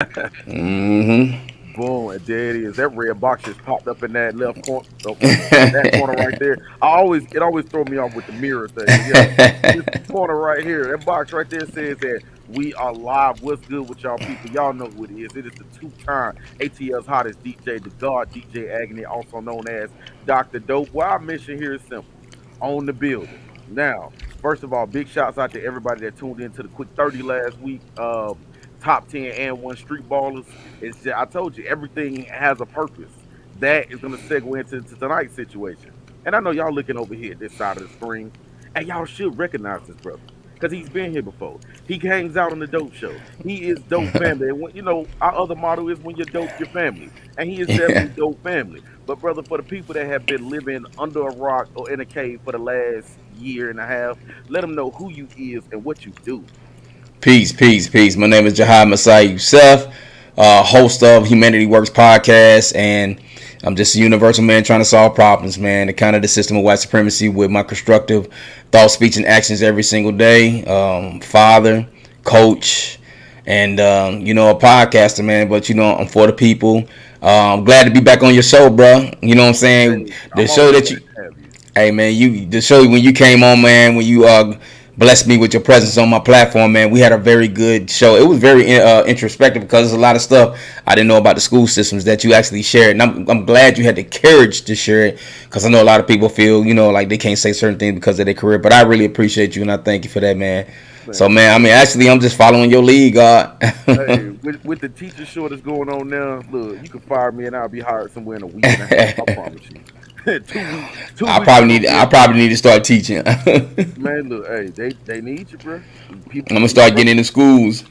Mm-hmm. Boom, and there it is. That red box just popped up in that left corner, that corner right there. It always throw me off with the mirror thing, but yeah, this corner right here, that box right there says that we are live. What's good with y'all people? Y'all know who it is. It is the two-time ATL's hottest DJ, the God DJ Agony, also known as Dr. Dope. Well, our mission here is simple: own the building. Now, first of all, big shouts out to everybody that tuned in to the quick 30 last week. Top 10 and one street ballers. It's just, I told you everything has a purpose. That is gonna segue into tonight's situation. And I know y'all looking over here at this side of the screen, and y'all should recognize this brother because he's been here before. He hangs out on the dope show. He is dope family. And when, our other motto is when you're dope, your family, and he is Yeah. definitely dope family. But brother, for the people that have been living under a rock or in a cave for the last year and a half, let them know who you is and what you do. Peace, peace, peace. My name is Jihad Yusef, host of Humanity Works podcast, and I'm just a universal man trying to solve problems, man. To counter the system of white supremacy with my constructive thought, speech, and actions every single day. Father, coach, and a podcaster, man. But I'm for the people. I'm glad to be back on your show, bro. You know what I'm saying? Hey, The I'm show always that glad you to have you. Hey man, the show when you came on, man, when you blessed me with your presence on my platform, man, we had a very good show. It was very introspective because there's a lot of stuff I didn't know about the school systems that you actually shared, and I'm glad you had the courage to share it because I know a lot of people feel like they can't say certain things because of their career, but I really appreciate you and I thank you for that, man. So Man, man, I look, mean, actually, I'm just following your lead, God. hey, with the teacher shortage going on now, look, you can fire me and I'll be hired somewhere in a week and a half. I promise you. 2 weeks, two I weeks we probably gonna need be I in probably business. need to start teaching. I'm Man, look, hey, they need you, bro. People, gonna start getting into schools.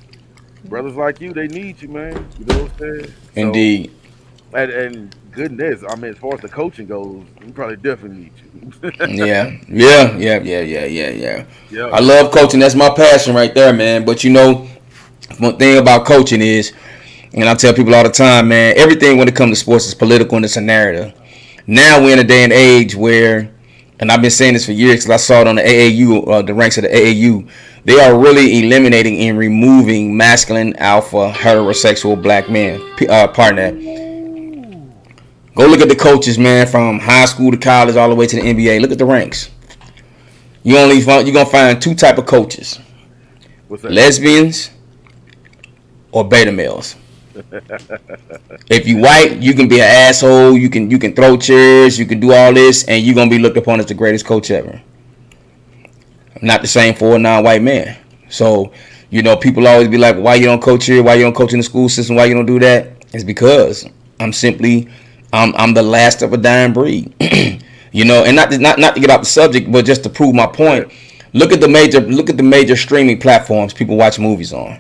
brothers like you, they need you, man. You know what I'm saying? So, Indeed. and goodness, I mean, as far as the coaching goes, we probably definitely need you. Yeah, yeah, yeah, yeah, yeah, yeah, yeah. Yeah, I yeah. love coaching. That's my passion right there, man. But one thing about coaching is, and I tell people all the time, man, everything when it comes to sports is political and it's a narrative. Now we're in a day and age where, and I've been saying this for years because I saw it on the AAU, the ranks of the AAU. They are really eliminating and removing masculine, alpha, heterosexual black men. Partner, Ooh, go look at the coaches, man, from high school to college, all the way to the NBA. Look at the ranks. You're gonna find two type of coaches: what's that? lesbians or beta males. If you white, you can be an asshole. You can throw chairs. You can do all this, and you're gonna be looked upon as the greatest coach ever. Not the same for a non-white man. So, people always be like, "Why you don't coach here? Why you don't coach in the school system? Why you don't do that?" It's because I'm simply, I'm the last of a dying breed. And not to get off the subject, but just to prove my Go ahead. point. Look at the major streaming platforms people watch movies on.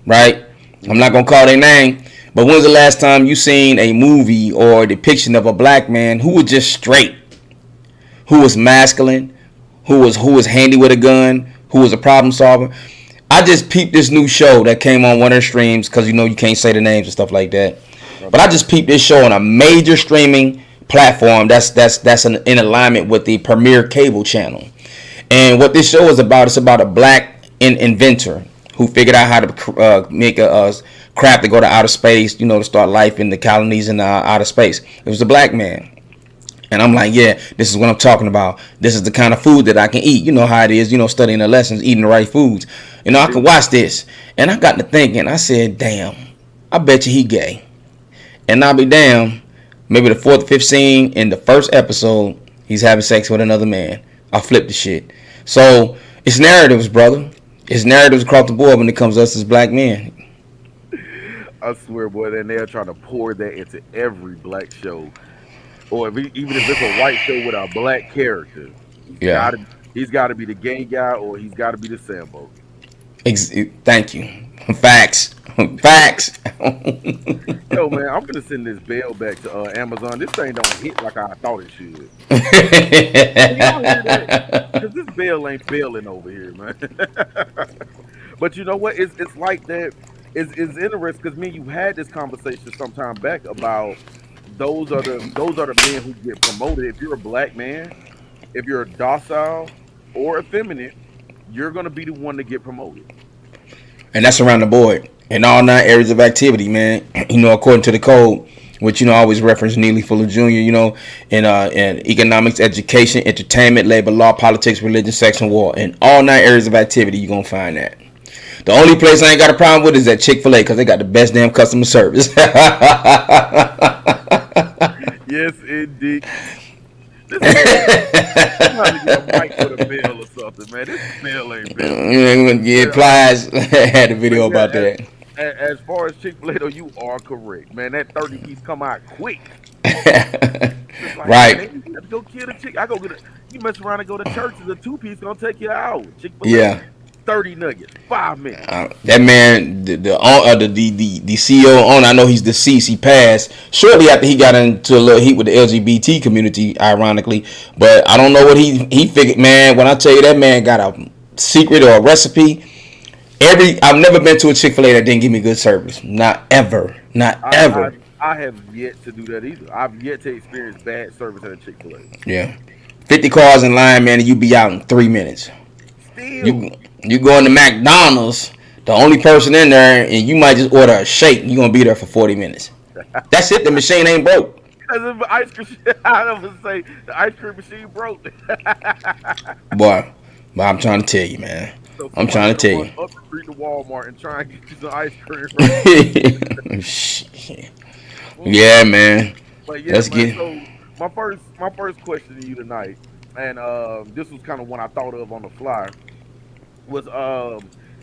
Right? I'm not gonna call their name, but when's the last time you seen a movie or a depiction of a black man who was just straight, who was masculine, who was handy with a gun, who was a problem solver? I just peeped this new show that came on one of the streams because you can't say the names and stuff like that. But I just Understand? peeped this show on a major streaming platform that's in alignment with the premier cable channel. And what this show is about, it's about a black inventor who figured out how to make a craft to go to outer space, to start life in the colonies in outer space. It was a black man. And I'm like, yeah, this is what I'm talking about. This is the kind of food that I can eat. You know how it is, studying the lessons, eating the right foods. I can Indeed. watch this. And I got to thinking, I said, damn, I bet you he gay. And I'll be damned, maybe the fourth, fifth scene in the first episode, he's having sex with another man. I flipped the shit. So it's narratives, brother. It's narratives across the board when it comes to us as black men. I swear, boy, then they're trying to pour that into every black show, or even if it's a white show with a black character, he's got Yeah. to he's got to be the gay guy or he's got to be the Sambo. Thank you. Facts. Facts. Yo, man, I'm gonna send this bell back to Amazon. This thing don't hit like I thought it should. Can y'all hear that? Because this bell ain't belling over here, man. But you know what? It's like that. It's interesting because me and you had this conversation some time back about those are the men who get promoted. If you're a black man, if you're docile or effeminate, you're gonna be the one to get promoted. And that's around the board. in all 9 areas of activity, man. According to the code, which I always reference Neely Fuller Jr. In economics, education, entertainment, labor, law, politics, religion, sex, and war. In all 9 areas of activity, you're gonna find that. The only place I ain't got a problem with is that Chick-fil-A because they got the best damn customer service. Yes, indeed. This man, I'm trying to get a mic for the mail or something, man. This mail ain't bill. Yeah, But Plies had a but video yeah, about that. as far as Chick-fil-A, though, you are correct, man. That 30 piece come out quick. It's like, man, Right. they let me go kill the chick. I go get a You mess around and go to church, and the 2 piece gonna take you an hour. Chick-fil-A, Yeah. 30 nuggets, 5 minutes. That man, the CEO owner, I know he's deceased. He passed shortly after he got into a little heat with the LGBT community, ironically. But I don't know what he figured, man. When I tell you that man got a secret or a recipe, I've never been to a Chick-fil-A that didn't give me good service. Not ever. Not I, I ever. I have yet to do that either. I've yet to experience bad service at a Chick-fil-A. Yeah. 50 cars in line, man, and you be out in 3 minutes. Still, You you go into McDonald's, the only person in there, and you might just order a shake. You're gonna be there for 40 minutes. That's it. The machine ain't broke. as if the ice cream, I was say the ice cream machine broke. Boy, but I'm trying to tell you, man. So I'm somebody trying better to run tell up the street to Walmart and try and get you some ice cream right you. Shit. now. Yeah, man. But yeah, Let's man. get. So my first question to you tonight, and this was kind of one I thought of on the fly, was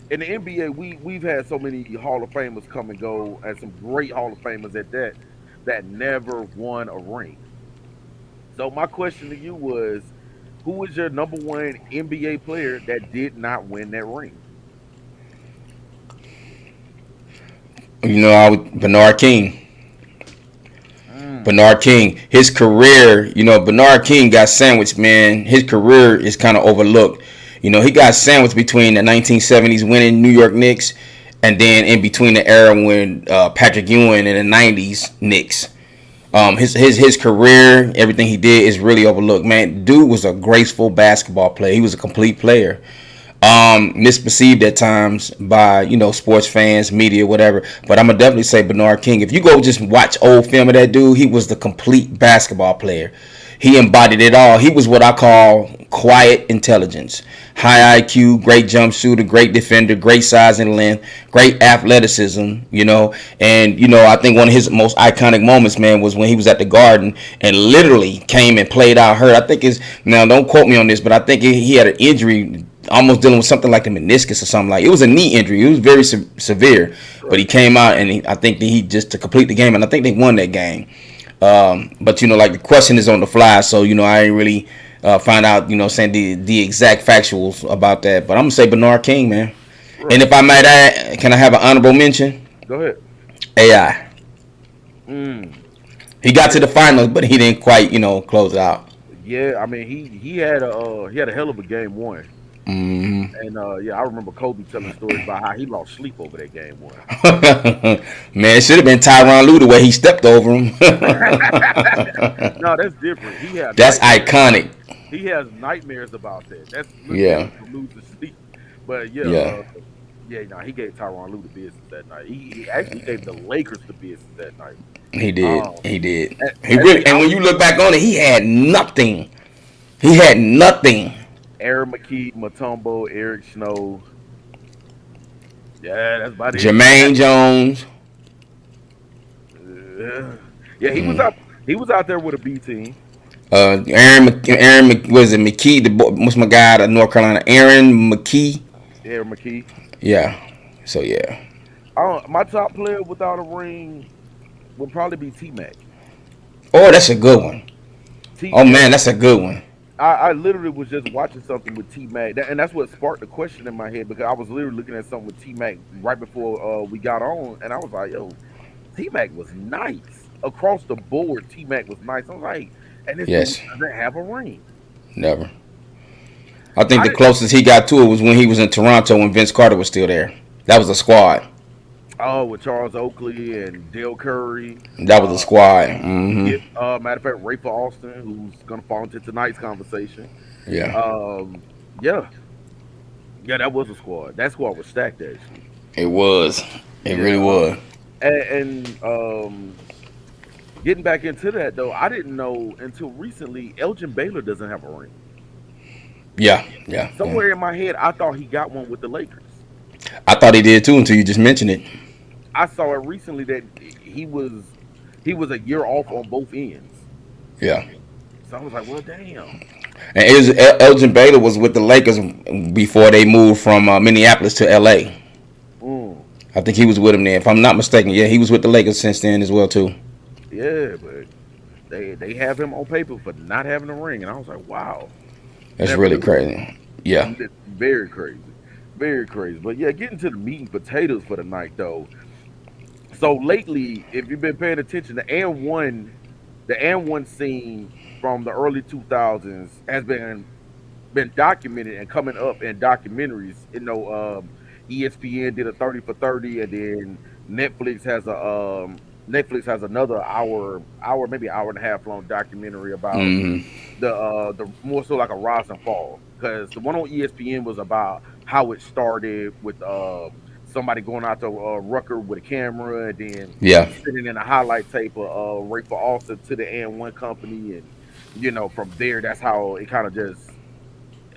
in the NBA we've had so many Hall of Famers come and go, and some great Hall of Famers at that never won a ring. So my question to you was, who was your number one NBA player that did not win that ring? Bernard King. Mm. Bernard King, his career, Bernard King got sandwiched, man. His career is kind of overlooked. He got sandwiched between the 1970s winning New York Knicks and then in between the era when Patrick Ewing in the 90s Knicks. His career, everything he did is really overlooked, man. Dude was a graceful basketball player. He was a complete player. Misperceived at times by sports fans, media, whatever. But I'm gonna definitely say Bernard King. If you go just watch old film of that dude, he was the complete basketball player. He embodied it all. He was what I call quiet intelligence, high IQ, great jump shooter, great defender, great size and length, great athleticism. And I think one of his most iconic moments, man, was when he was at the Garden and literally came and played out hurt. I think now don't quote me on this, but I think he had an injury almost dealing with something like the meniscus or something like it was a knee injury. It was very severe, but he came out and I think that he just to complete the game, and I think they won that game. But like the question is on the fly, so I ain't really find out saying the exact factuals about that. But I'm gonna say Bernard King, man. And Right. if I might add, can I have an honorable mention? Go ahead. AI. Mm. He got to the finals, but he didn't quite close out. Yeah, I mean he had a hell of a game one. Mm-hmm. And yeah, I remember Kobe telling stories about how he lost sleep over that game one. Man, it should have been Tyronn Lue the way he stepped over him. No, that's different. He had That's nightmares. iconic. He has nightmares about that. That's Yeah, legit from losing sleep. But yeah, yeah. yeah, no, he gave Tyronn Lue the business that night. He actually gave the Lakers the business that night. He did. Um, He did. and, He and really. see, And when you look back on it, he had nothing. He had nothing. Aaron McKee, Matumbo, Eric Snow. Yeah, that's about it. Jermaine Jones. Yeah, he was Mm. out. He was out there with a B team. Was it McKee? What's my guy out of North Carolina? Aaron McKee. Aaron McKee. Yeah. So yeah. My top player without a ring would probably be T Mac. Oh, that's a good one. T Oh Mac. man, that's a good one. I literally was just watching something with T Mac, and that's what sparked the question in my head because I was literally looking at something with T Mac right before we got on, and I was like, "Yo, T Mac was nice across the board. T Mac was nice." I was like, "And this dude Yes. doesn't have a ring." Never. I think I the didn't. closest he got to it was when he was in Toronto when Vince Carter was still there. That was a squad. Oh, with Charles Oakley and Dale Curry. That was a Uh, squad. yeah, Mm-hmm. matter of fact, Rafer Alston, who's gonna fall into tonight's conversation. Yeah, Um, yeah, yeah, that was a squad. That squad was stacked actually. it was. It Yeah. really was. And getting back into that though, I didn't know until recently Elgin Baylor doesn't have a ring. Yeah, yeah, yeah. Somewhere in my head, I thought he got one with the Lakers. I thought he did too until you just mentioned it. I saw it recently that he was a year off on both ends. Yeah. So I was like, well, damn. And it was, Elgin Baylor was with the Lakers before they moved from Minneapolis to L.A. Mm, I think he was with him there. If I'm not mistaken, yeah, he was with the Lakers since then as well too. yeah, but they have him on paper for not having a ring, and I was like, wow, That's never really knew. crazy. Yeah. Very crazy, very crazy. But yeah, getting to the meat and potatoes for the night though. So lately, if you've been paying attention, the and one scene from the early 2000s has been documented and coming up in documentaries. ESPN did a 30 for 30, and then Netflix has another hour maybe hour and a half long documentary about Hmm. the more so like a rise and fall, because the one on ESPN was about how it started with somebody going out to Rucker with a camera, and then Yeah. sitting in a highlight tape of Rayful Austin to the and one company, and from there that's how it kind of just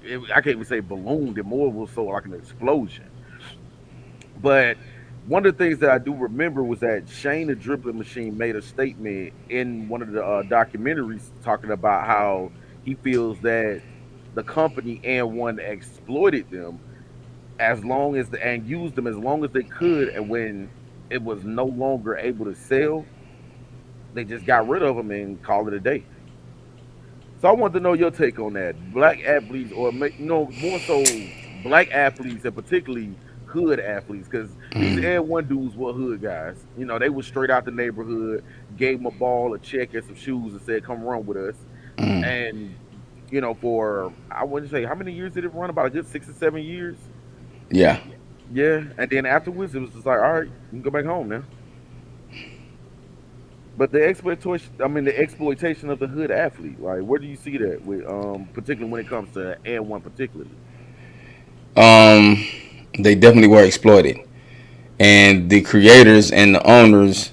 I can't even say ballooned. It more was so like an explosion. But one of the things that I do remember was that Shane the Dribbling Machine made a statement in one of the documentaries talking about how he feels that the company and one exploited them and used them as long as they could, and when it was no longer able to sell, they just got rid of them and called it a day. So I want to know your take on that. Black athletes, or more so black athletes, and particularly hood athletes, because these Mm. and one dudes were hood guys. They were straight out the neighborhood, gave them a ball, a check, and some shoes, and said, "Come run with us." Mm. And for I wouldn't say how many years did it run? About a good 6 or 7 years. Yeah. Yeah, and then afterwards, it was just like, all right, you can go back home now. But the exploitation of the hood athlete, like where do you see that with particularly when it comes to and one particularly? Um, they definitely were exploited, and the creators and the owners,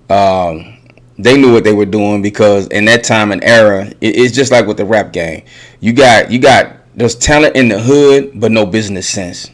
um, they knew what they were doing because in that time and era, it's just like with the rap game. You got there's talent in the hood, but no business sense.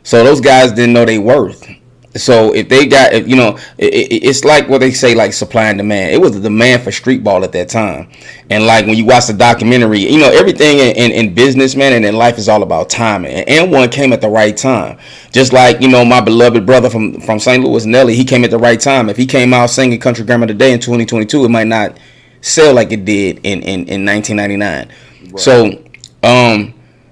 So those guys didn't know their worth. So if they got, it's like what they say, like supply and demand. It was a demand for street ball at that time, and like when you watch the documentary, everything in business, man, and in life is all about timing. And one came at the right time, just like my beloved brother from St. Louis, Nelly. He came at the right time. If he came out singing Country Grammar Today in 2022, it might not sell like it did in 1999. Right. So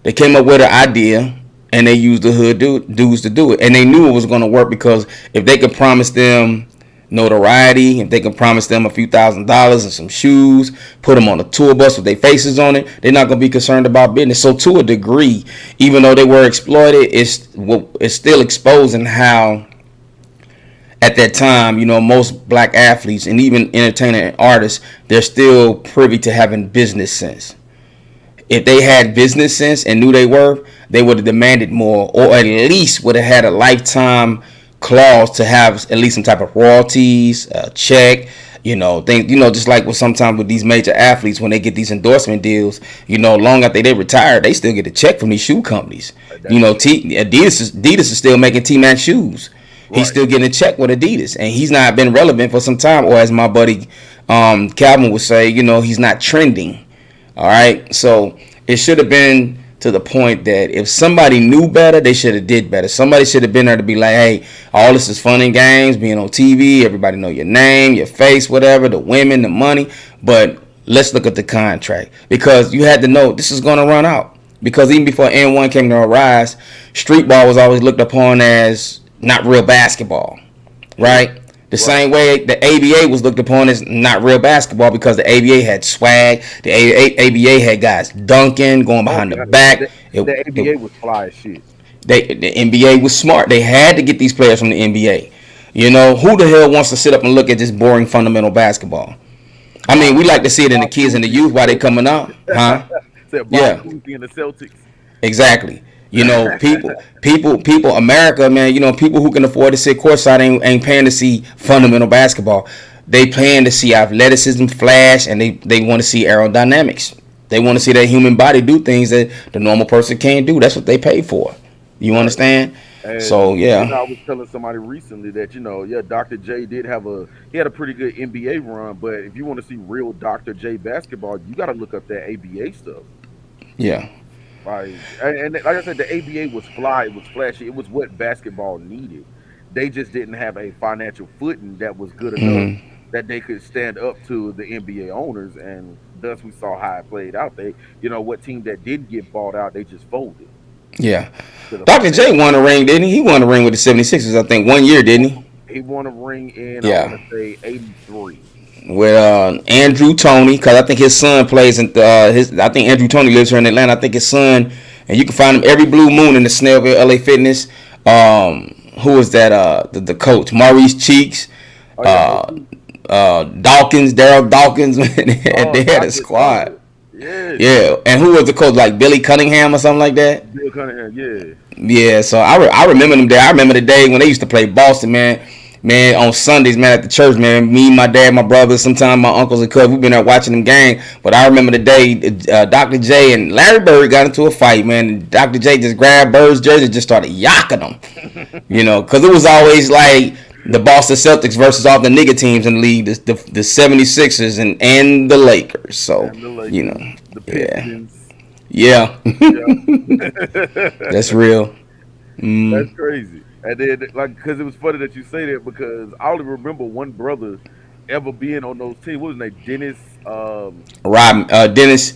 they came up with an idea and they used the hood dudes to do it, and they knew it was going to work because if they could promise them notoriety, if they could promise them a few $1,000s and some shoes, put them on a tour bus with their faces on it, they're not going to be concerned about business. So to a degree, even though they were exploited, it's still exposing how at that time, most black athletes and even entertainer and artists, they're still privy to having business sense. If they had business sense and knew they were, they would have demanded more, or at least would have had a lifetime clause to have at least some type of royalties, check, things, just like with sometimes with these major athletes when they get these endorsement deals, long after they retire, they still get a check from these shoe companies. That's true. Adidas is still making T-Mac shoes. He's Right. still getting a check with Adidas, and he's not been relevant for some time, or as my buddy Calvin would say, he's not trending. All right, so it should have been to the point that if somebody knew better, they should have did better. Somebody should have been there to be like, hey, all this is fun and games, being on TV, everybody know your name, your face, whatever, the women, the money, but let's look at the contract because you had to know this is going to run out. Because even before N1 came to rise, street ball was always looked upon as not real basketball, True. right? The Right. same way the ABA was looked upon as not real basketball because the ABA had swag, the ABA had guys dunking, going Oh behind the yeah. back. The, the ABA was fly as shit. The NBA was smart. They had to get these players from the NBA. Who the hell wants to sit up and look at this boring fundamental basketball? I mean, we like to see it in the Bob kids and the Cousy and youth the while they Celtics. coming out, huh? Said Bob Yeah, Cousy and the Celtics. exactly. You know, people, America, man. You know, people who can afford to sit courtside ain't paying to see fundamental basketball. They paying to see athleticism, flash, and they want to see aerodynamics. They want to see that human body do things that the normal person can't do. That's what they pay for. You Right. understand? So And yeah, I was telling somebody recently that yeah, Dr. J did he had a pretty good NBA run, but if you want to see real Dr. J basketball, you got to look up that ABA stuff. yeah, And like I said, the ABA was fly, it was flashy, it was what basketball needed. They just didn't have a financial footing that was good enough hmm that they could stand up to the NBA owners, and thus we saw how it played out. What team that did get bought out, they just folded yeah. to the Dr. financial. J won a ring, didn't he? He won a ring with the 76ers, I think, 1 year, didn't he? He won a ring in, I want Yeah. to say, 83. With Andrew Toney, because I think his son plays in his. I think Andrew Toney lives here in Atlanta. I think his son, and you can find him every blue moon in the Snellville LA Fitness. Who was that? The coach Maurice Cheeks, Oh, yeah, uh, Maurice. Dawkins, Daryl Dawkins, and Oh, they had a Dr. squad. Yeah. Yeah, and who was the coach? Like Billy Cunningham or something like that. Bill Cunningham, yeah. Yeah, so I remember them there. I remember the day when they used to play Boston, man. Man, on Sundays, man, at the church, man. Me, my dad, my brothers, sometimes my uncles and cousins, we've been there watching them game. But I remember the day Dr. J and Larry Bird got into a fight, man. Dr. J just grabbed Bird's jersey and just started yocking them. You know, because it was always like the Boston Celtics versus all the nigga teams in the league, the 76ers and the Lakers. So, And the you know, Lakers, the yeah. Pistons. Yeah. Yeah. That's real. That's Mm. crazy. And then, like, because it was funny that you say that because I only remember one brother ever being on those teams. What was his name? Dennis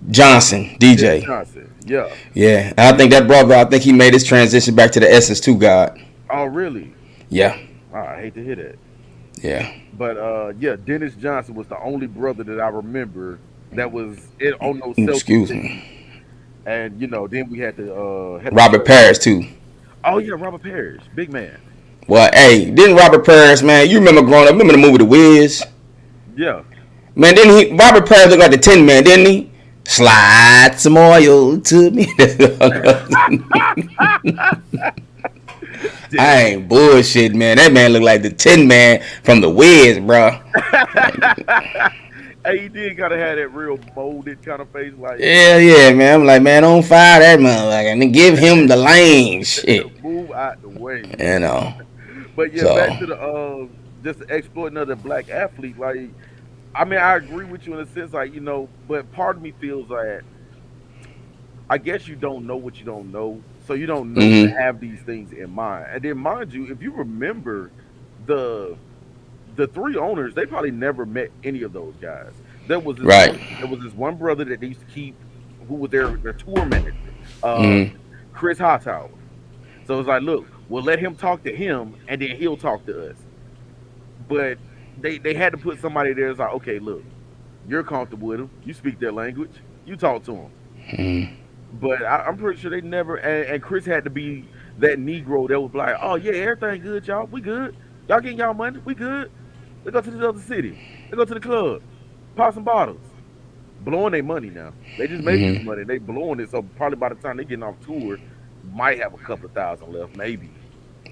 Johnson, Dennis DJ. Johnson. Yeah. Yeah, and I think that brother. I think he made his transition back to the Essence 2 God. Oh, really? Yeah, Wow, I hate to hear that. yeah. But yeah, Dennis Johnson was the only brother that I remember that was on those Celtic Excuse teams. me. And then we had the Robert Spurs. Parrish too. Oh yeah, Robert Parrish, big man. Well, hey, didn't Robert Parrish, man? You remember growing up? Remember the movie The Wiz? Yeah. Man, didn't he? Robert Parrish looked like the Tin Man, didn't he? Slide some oil to me. I ain't bullshit, man. That man looked like the Tin Man from The Wiz, bro. Hey, he did gotta have that real molded kind of face, like Yeah, yeah, man. I'm like, man, don't fire that motherfucker and then give him the lane. Shit, move out the way. you know. But yeah, back So, to the just the exploiting of the black athlete. Like, I mean, I agree with you in a sense, like but part of me feels like I guess you don't know what you don't know, so you don't know to mm-hmm. have these things in mind. And then, mind you, if you remember the the three owners, they probably never met any of those guys. Right. There was this one brother that they used to keep, who was their tour manager, Mm-hmm. Chris Hightower. So it's like, look, we'll let him talk to him, and then he'll talk to us. But they had to put somebody there that's like, okay, look, you're comfortable with him, you speak their language, you talk to him. Mm-hmm. But I'm pretty sure they never. And Chris had to be that Negro that was like, "Oh yeah, everything good, y'all. We good. Y'all getting y'all money. We good. They go to this other city. They go to the club, pop some bottles, blowing their money now. They just made this Mm-hmm. money. They blowing it. So probably by the time they getting off tour, might have a couple of thousand left, maybe.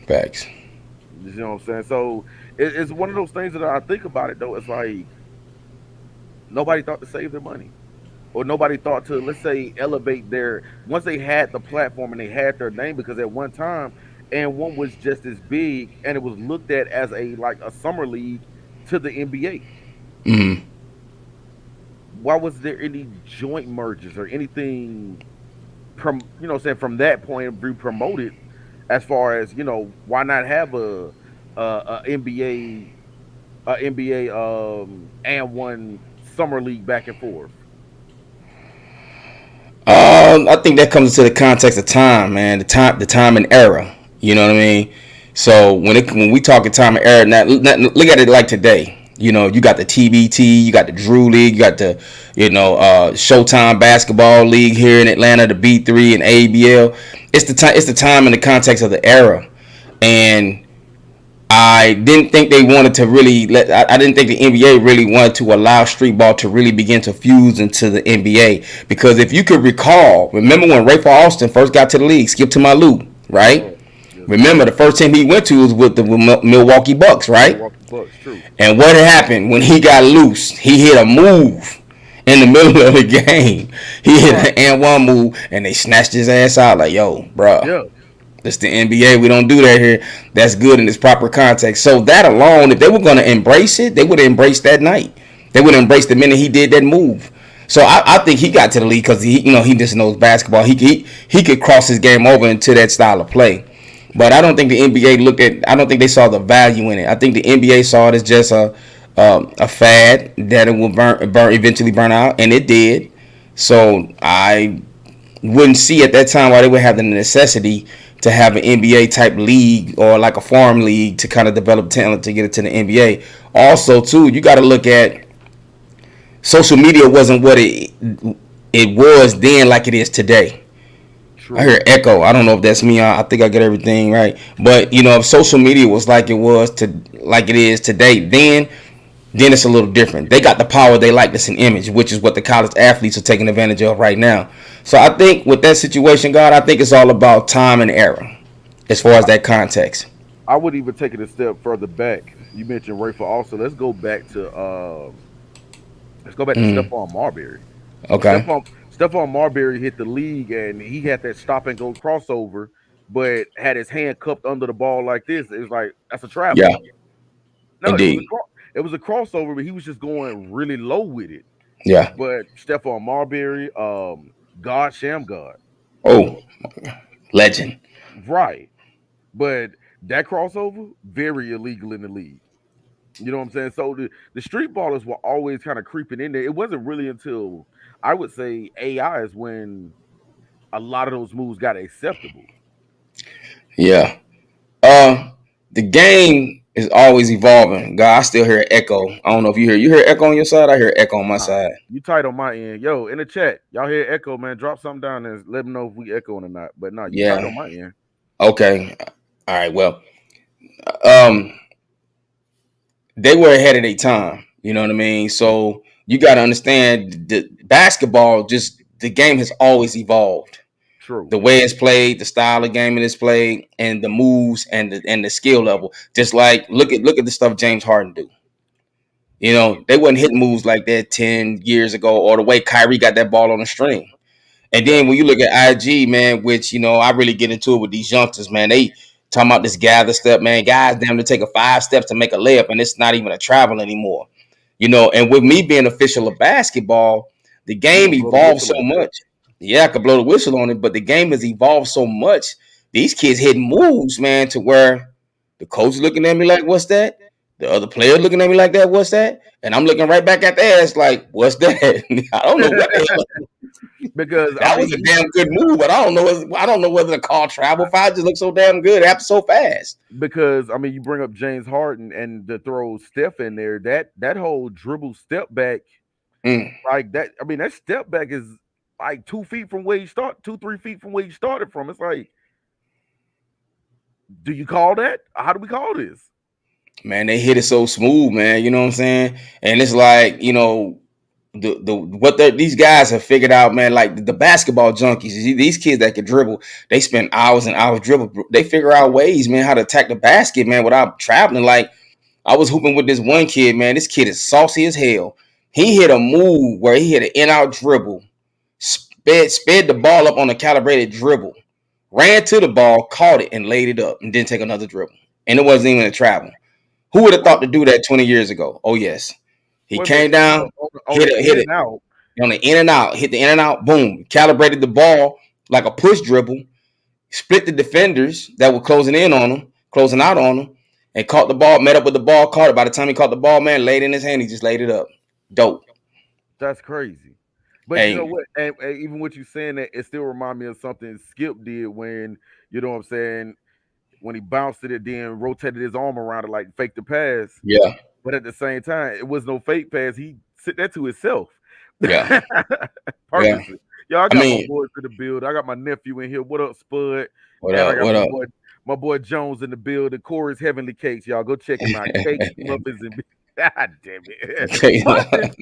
Facts. You know what I'm saying? So it's one of those things that I think about it though. It's like nobody thought to save their money. Or nobody thought to, let's say, elevate their once they had the platform and they had their name, because at one time and one was just as big and it was looked at as a summer league to the NBA. Mm-hmm. Why was there any joint mergers or anything what I'm saying, from that point of view promoted, as far as why not have a NBA and one summer league back and forth. I think that comes into the context of time, man. The time and era. You know what I mean? So when we talk time and era, now look at it like today. You know, you got the TBT, you got the Drew League, you got the Showtime Basketball League here in Atlanta, the B3 and ABL. It's the time. It's the time in the context of the era, and I didn't think they wanted to really let. I didn't think the NBA really wanted to allow street ball to really begin to fuse into the NBA because if you could recall, remember when Ray Austin first got to the league, skip to my loop, Yes, right? sir. Yes, sir. Remember the first team he went to was with the Milwaukee Bucks, right? Milwaukee Bucks, true. And what happened when he got loose? He hit a move in the middle of the game. He hit Right. an and one move, and they snatched his ass out. Like, yo, bro, Yeah. it's the NBA. We don't do that here. That's good in its proper context. So that alone, if they were going to embrace it, they would have embraced that night. They would have embraced the minute he did that move. So I think he got to the league because he just knows basketball. He could cross his game over into that style of play. But I don't think the NBA looked at. I don't think they saw the value in it. I think the NBA saw it as just a fad that it will eventually burn out, and it did. So I wouldn't see at that time why they would have the necessity to have an NBA type league or like a farm league to kind of develop talent to get it to the NBA. Also, too, you got to look at social media wasn't what it was then like it is today. I True. hear echo. I don't know if that's me. I think I get everything right. But if social media was like it was to like it is today, then it's a little different. They got the power, they likeness and image, which is what the college athletes are taking advantage of right now. So I think with that situation, God, I think it's all about time and error as far as that context. I would even take it a step further back. You mentioned Rafer also. Let's go back to Mm, Stephon Marbury. When okay. Stephon Marbury hit the league and he had that stop and go crossover, but had his hand cupped under the ball like this, it was like that's a Yeah, travel. No, indeed. it was a crossover, but he was just going really low with it. Yeah. But Stephon Marbury, God Sham God, Oh, legend. right? But that crossover very illegal in the league. You know what I'm saying? So the street ballers were always kind of creeping in there. It wasn't really until I would say AI is when a lot of those moves got acceptable. Yeah. Uh, the game is always evolving. God, I still hear echo. I don't know if you hear echo on your side. I hear echo on my Nah, side. you tight on my end. Yo, in the chat, y'all hear echo, man. Drop something down and let me know if we echoing or not. But nah, you tight Yeah. on my end. Okay. All right. Well, um, they were ahead of their time. You know what I mean? So you got to understand the basketball. Just the game has always evolved. True. The way it's played, the style of game it is played, and the moves and the skill level. Just like look at the stuff James Harden do. They wasn't hitting moves like that 10 years ago, or the way Kyrie got that ball on the string. And Yeah. then when you look at IG, man, which I really get into it with these youngsters, man. They talking about this gather step, man. Guys, damn to take a 5 steps to make a layup, and it's not even a travel anymore. And with me being official of basketball, the You game gonna blow the evolved whistle so on that. much. Yeah, I could blow the whistle on it, but the game has evolved so much. These kids hitting moves, man, to where the coach looking at me like, "What's that?" The other player looking at me like that, "What's that?" And I'm looking right back at their ass like, "What's that?" I don't know what the hell. Because I That was mean, a damn good move, but I don't know whether to call travel foul. Just look so damn good. It happened so fast. because I mean, you bring up James Harden and the throw Steph in there. That whole dribble step back, Mm. like that. I mean, that step back is like 2 feet from where you start, 2 3 feet from where you started from. It's like, do you call that? How do we call this? Man, they hit it so smooth, man. You know what I'm saying? And it's like, these guys have figured out, man. Like the basketball junkies, these kids that can dribble, they spend hours and hours dribble. They figure out ways, man, how to attack the basket, man, without traveling. Like I was hooping with this one kid, man. This kid is saucy as hell. He hit a move where he hit an in-out dribble, sped the ball up on a calibrated dribble, ran to the ball, caught it, and laid it up, and didn't take another dribble. And it wasn't even a travel. Who would have Wait, thought to do that 20 years ago? Oh yes, he wait a minute. came So down, on the hit in it and out, on the in and out, hit the in and out, boom, calibrated the ball like a push dribble, split the defenders that were closing out on him, and caught the ball, met up with the ball, caught it. By the time he caught the ball, man, laid it in his hand, he just laid it up. Dope. that's crazy. But you know Hey, what? And even what you saying that it still remind me of something Skip did when you know what I'm saying when he bounced it, then rotated his arm around it like fake the pass. yeah, But at the same time, it was no fake pass. He sent that to himself yeah, yeah, purposely. Y'all, I I got my mean, boys in the build. I got my nephew in here. What up, Spud? what And I up? got What up? my boy Jones in the building. Corey's Heavenly Cakes. Y'all go check him out. Cakes, muffins, and God damn it. Muffins.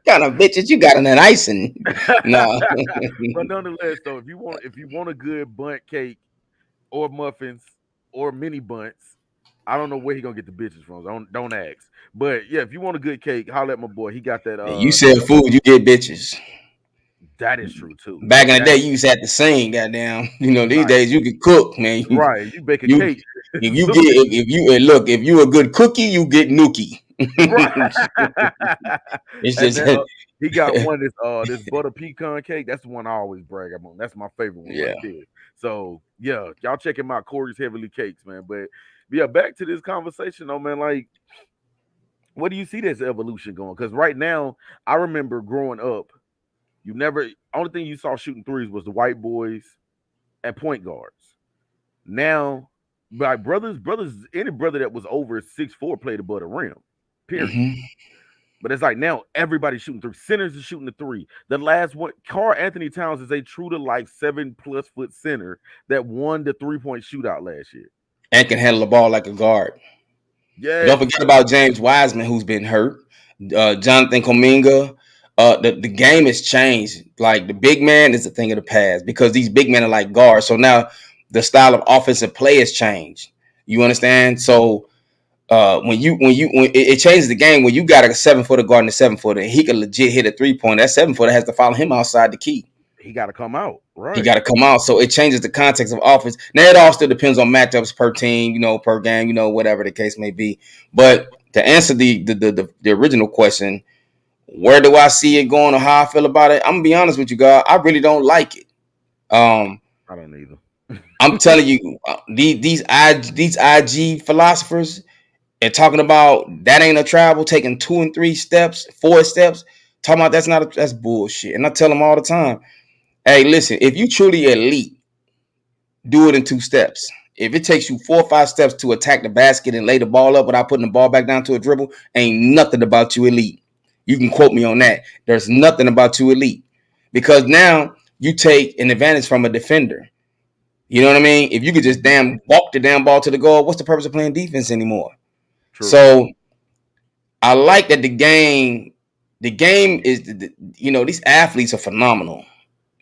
Kind of bitches you got in that icing. No. But nonetheless, though, if you want a good bunt cake or muffins or mini bunts, I don't know where he gonna get the bitches from. So don't ask. But yeah, if you want a good cake, holler at my boy. He got that. You sell food, you get bitches. That is true too. Back in the That day, you used to have to sing, goddamn. These right, days you can cook, man. right. You bake a You cake. if you get if you and look, if you a good cookie, you get nookie. Right. It's And just then he got one this butter pecan cake. That's the one I always brag about. That's my favorite one yeah. right there. So yeah, y'all check him out, Corey's Heavenly Cakes, man. But yeah, back to this conversation though, man. Like, what do you see this evolution going? Because right now, I remember growing up, you never only thing you saw shooting threes was the white boys and point guards. Now, like brothers, any brother that was over 6'4" played above the rim. Period. hmm But it's like now everybody's shooting three. Centers is shooting the three. The last one, Carl Anthony Towns is a true to life 7+ foot center that won the 3-point shootout last year. And can handle the ball like a guard. Don't Yes. forget about James Wiseman, who's been hurt. Jonathan Kuminga. The game has changed. Like the big man is a thing of the past because these big men are like guards. So now the style of offensive play has changed. You understand? So when it changes the game when you got a 7-footer guarding a 7-footer, he can legit hit a 3-point. That 7-footer has to follow him outside the key. He got to come out. He Right. got to come out. So it changes the context of offense. Now it all still depends on matchups per team, per game, whatever the case may be. But to answer the original question, where do I see it going or how I feel about it? I'm gonna be honest with you, guys. I really don't like it. I don't either. I'm telling you, these IG philosophers and talking about that ain't a travel, taking 2 and 3 steps, 4 steps, talking about that's bullshit. And I tell them all the time, hey, listen, if you truly elite, do it in 2 steps. If it takes you 4 or 5 steps to attack the basket and lay the ball up without putting the ball back down to a dribble, ain't nothing about you elite. You can quote me on that. There's nothing about you elite because now you take an advantage from a defender. You know what I mean? If you could just damn walk the damn ball to the goal, what's the purpose of playing defense anymore? True. So I like that the game is, these athletes are phenomenal.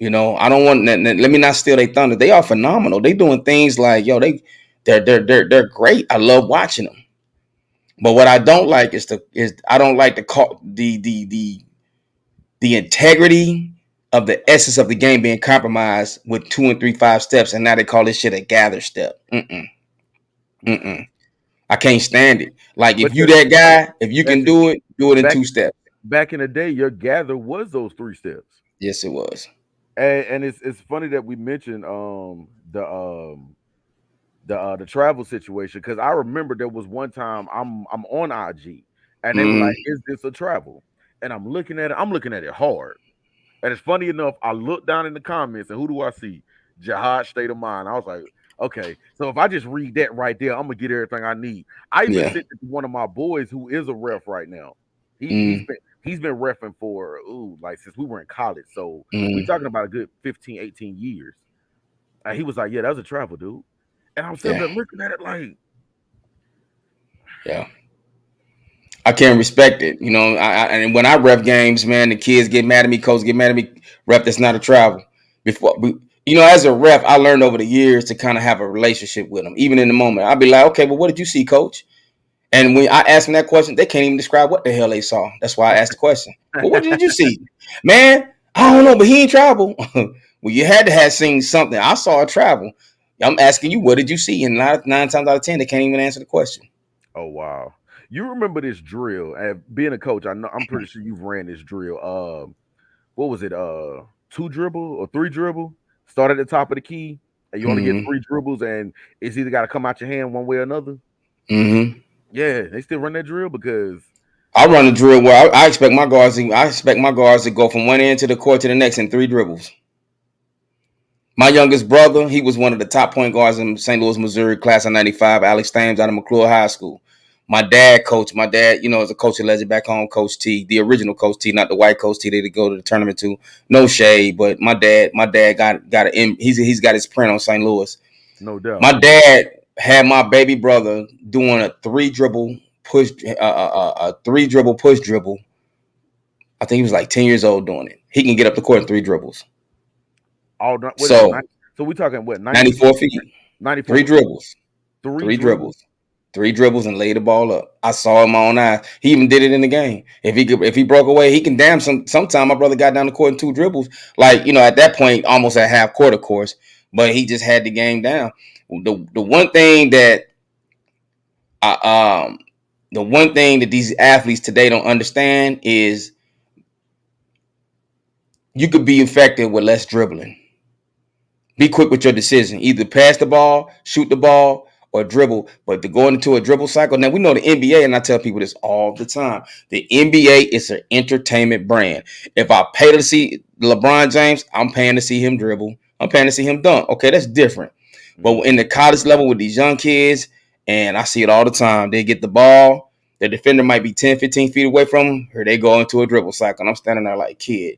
I don't want let me not steal their thunder. They are phenomenal. They doing things like they're great. I love watching them. But what I don't like is I don't like the integrity of the essence of the game being compromised with 2 and 3, 5 steps, and now they call this shit a gather step. I can't stand it. Like But if you that guy, if you can listen, do it in back 2 steps. back in the day, your gather was those 3 steps. Yes, it was. And it's funny that we mentioned the travel situation because I remember there was one time I'm on IG and they were Mm-hmm. like, "Is this a travel?" And I'm looking at it. I'm looking at it hard. And it's funny enough. I look down in the comments and who do I see? Jihad State of Mind. I was like, okay, so if I just read that right there, I'm gonna get everything I need. I even Yeah. sent it to one of my boys who is a ref right now. He he's Mm-hmm. been he's been refing for like since we were in college. So we Mm-hmm. talking about a good 15, 18 years. And he was like, "Yeah, that was a travel, dude." And I'm sitting Yeah. there looking at it like, Yeah. I can't respect it. And when I rep games, man, the kids get mad at me, coaches get mad at me. Rep, that's not a travel. As a rep, I learned over the years to kind of have a relationship with them. Even in the moment, I'll be like, okay, but what did you see, coach? And when I ask them that question, they can't even describe what the hell they saw. That's why I asked the question. Well, what did you see? Man, I don't know, but he ain't travel. Well, you had to have seen something. I saw a travel. I'm asking you, what did you see? And 9 times out of 10, they can't even answer the question. "Oh wow." You remember this drill? And being a coach, I'm pretty sure you've ran this drill. What was it? 2 dribble or 3 dribble? Start at the top of the key, and you only get Mm-hmm. 3 dribbles, and it's either got to come out your hand one way or another. Mm-hmm. Yeah, they still run that drill because I run a drill where I expect my guards. I expect my guards to go from one end to the court to the next in 3 dribbles. My youngest brother, he was one of the top point guards in St. Louis, Missouri, class of '95. Alex Thames out of McClure High School. My dad coached. My dad, is a coach of legend back home, Coach T, the original Coach T, not the white Coach T they go to the tournament to. No shade, but my dad got he's got his print on St. Louis. No doubt. My dad had my baby brother doing a three dribble push dribble. I think he was like 10 years old doing it. He can get up the court in three dribbles. What is it? So So we talking what? 94 feet, 94 three feet, dribbles, three three dribbles. dribbles. Three dribbles and laid the ball up. I saw it in my own eyes. He even did it in the game. If he broke away, he can damn sometime my brother got down the court in two dribbles. Like, at that point, almost at half court, of course. But he just had the game down. The one thing that the one thing that these athletes today don't understand is you could be effective with less dribbling. Be quick with your decision. Either pass the ball, shoot the ball, or dribble. But to go into a dribble cycle, now we know the NBA, and I tell people this all the time. The NBA is an entertainment brand. If I pay to see LeBron James, I'm paying to see him dribble. I'm paying to see him dunk. Okay, that's different. But in the college level with these young kids, and I see it all the time, they get the ball, the defender might be 10, 15 feet away from them, or they go into a dribble cycle. And I'm standing there like, kid,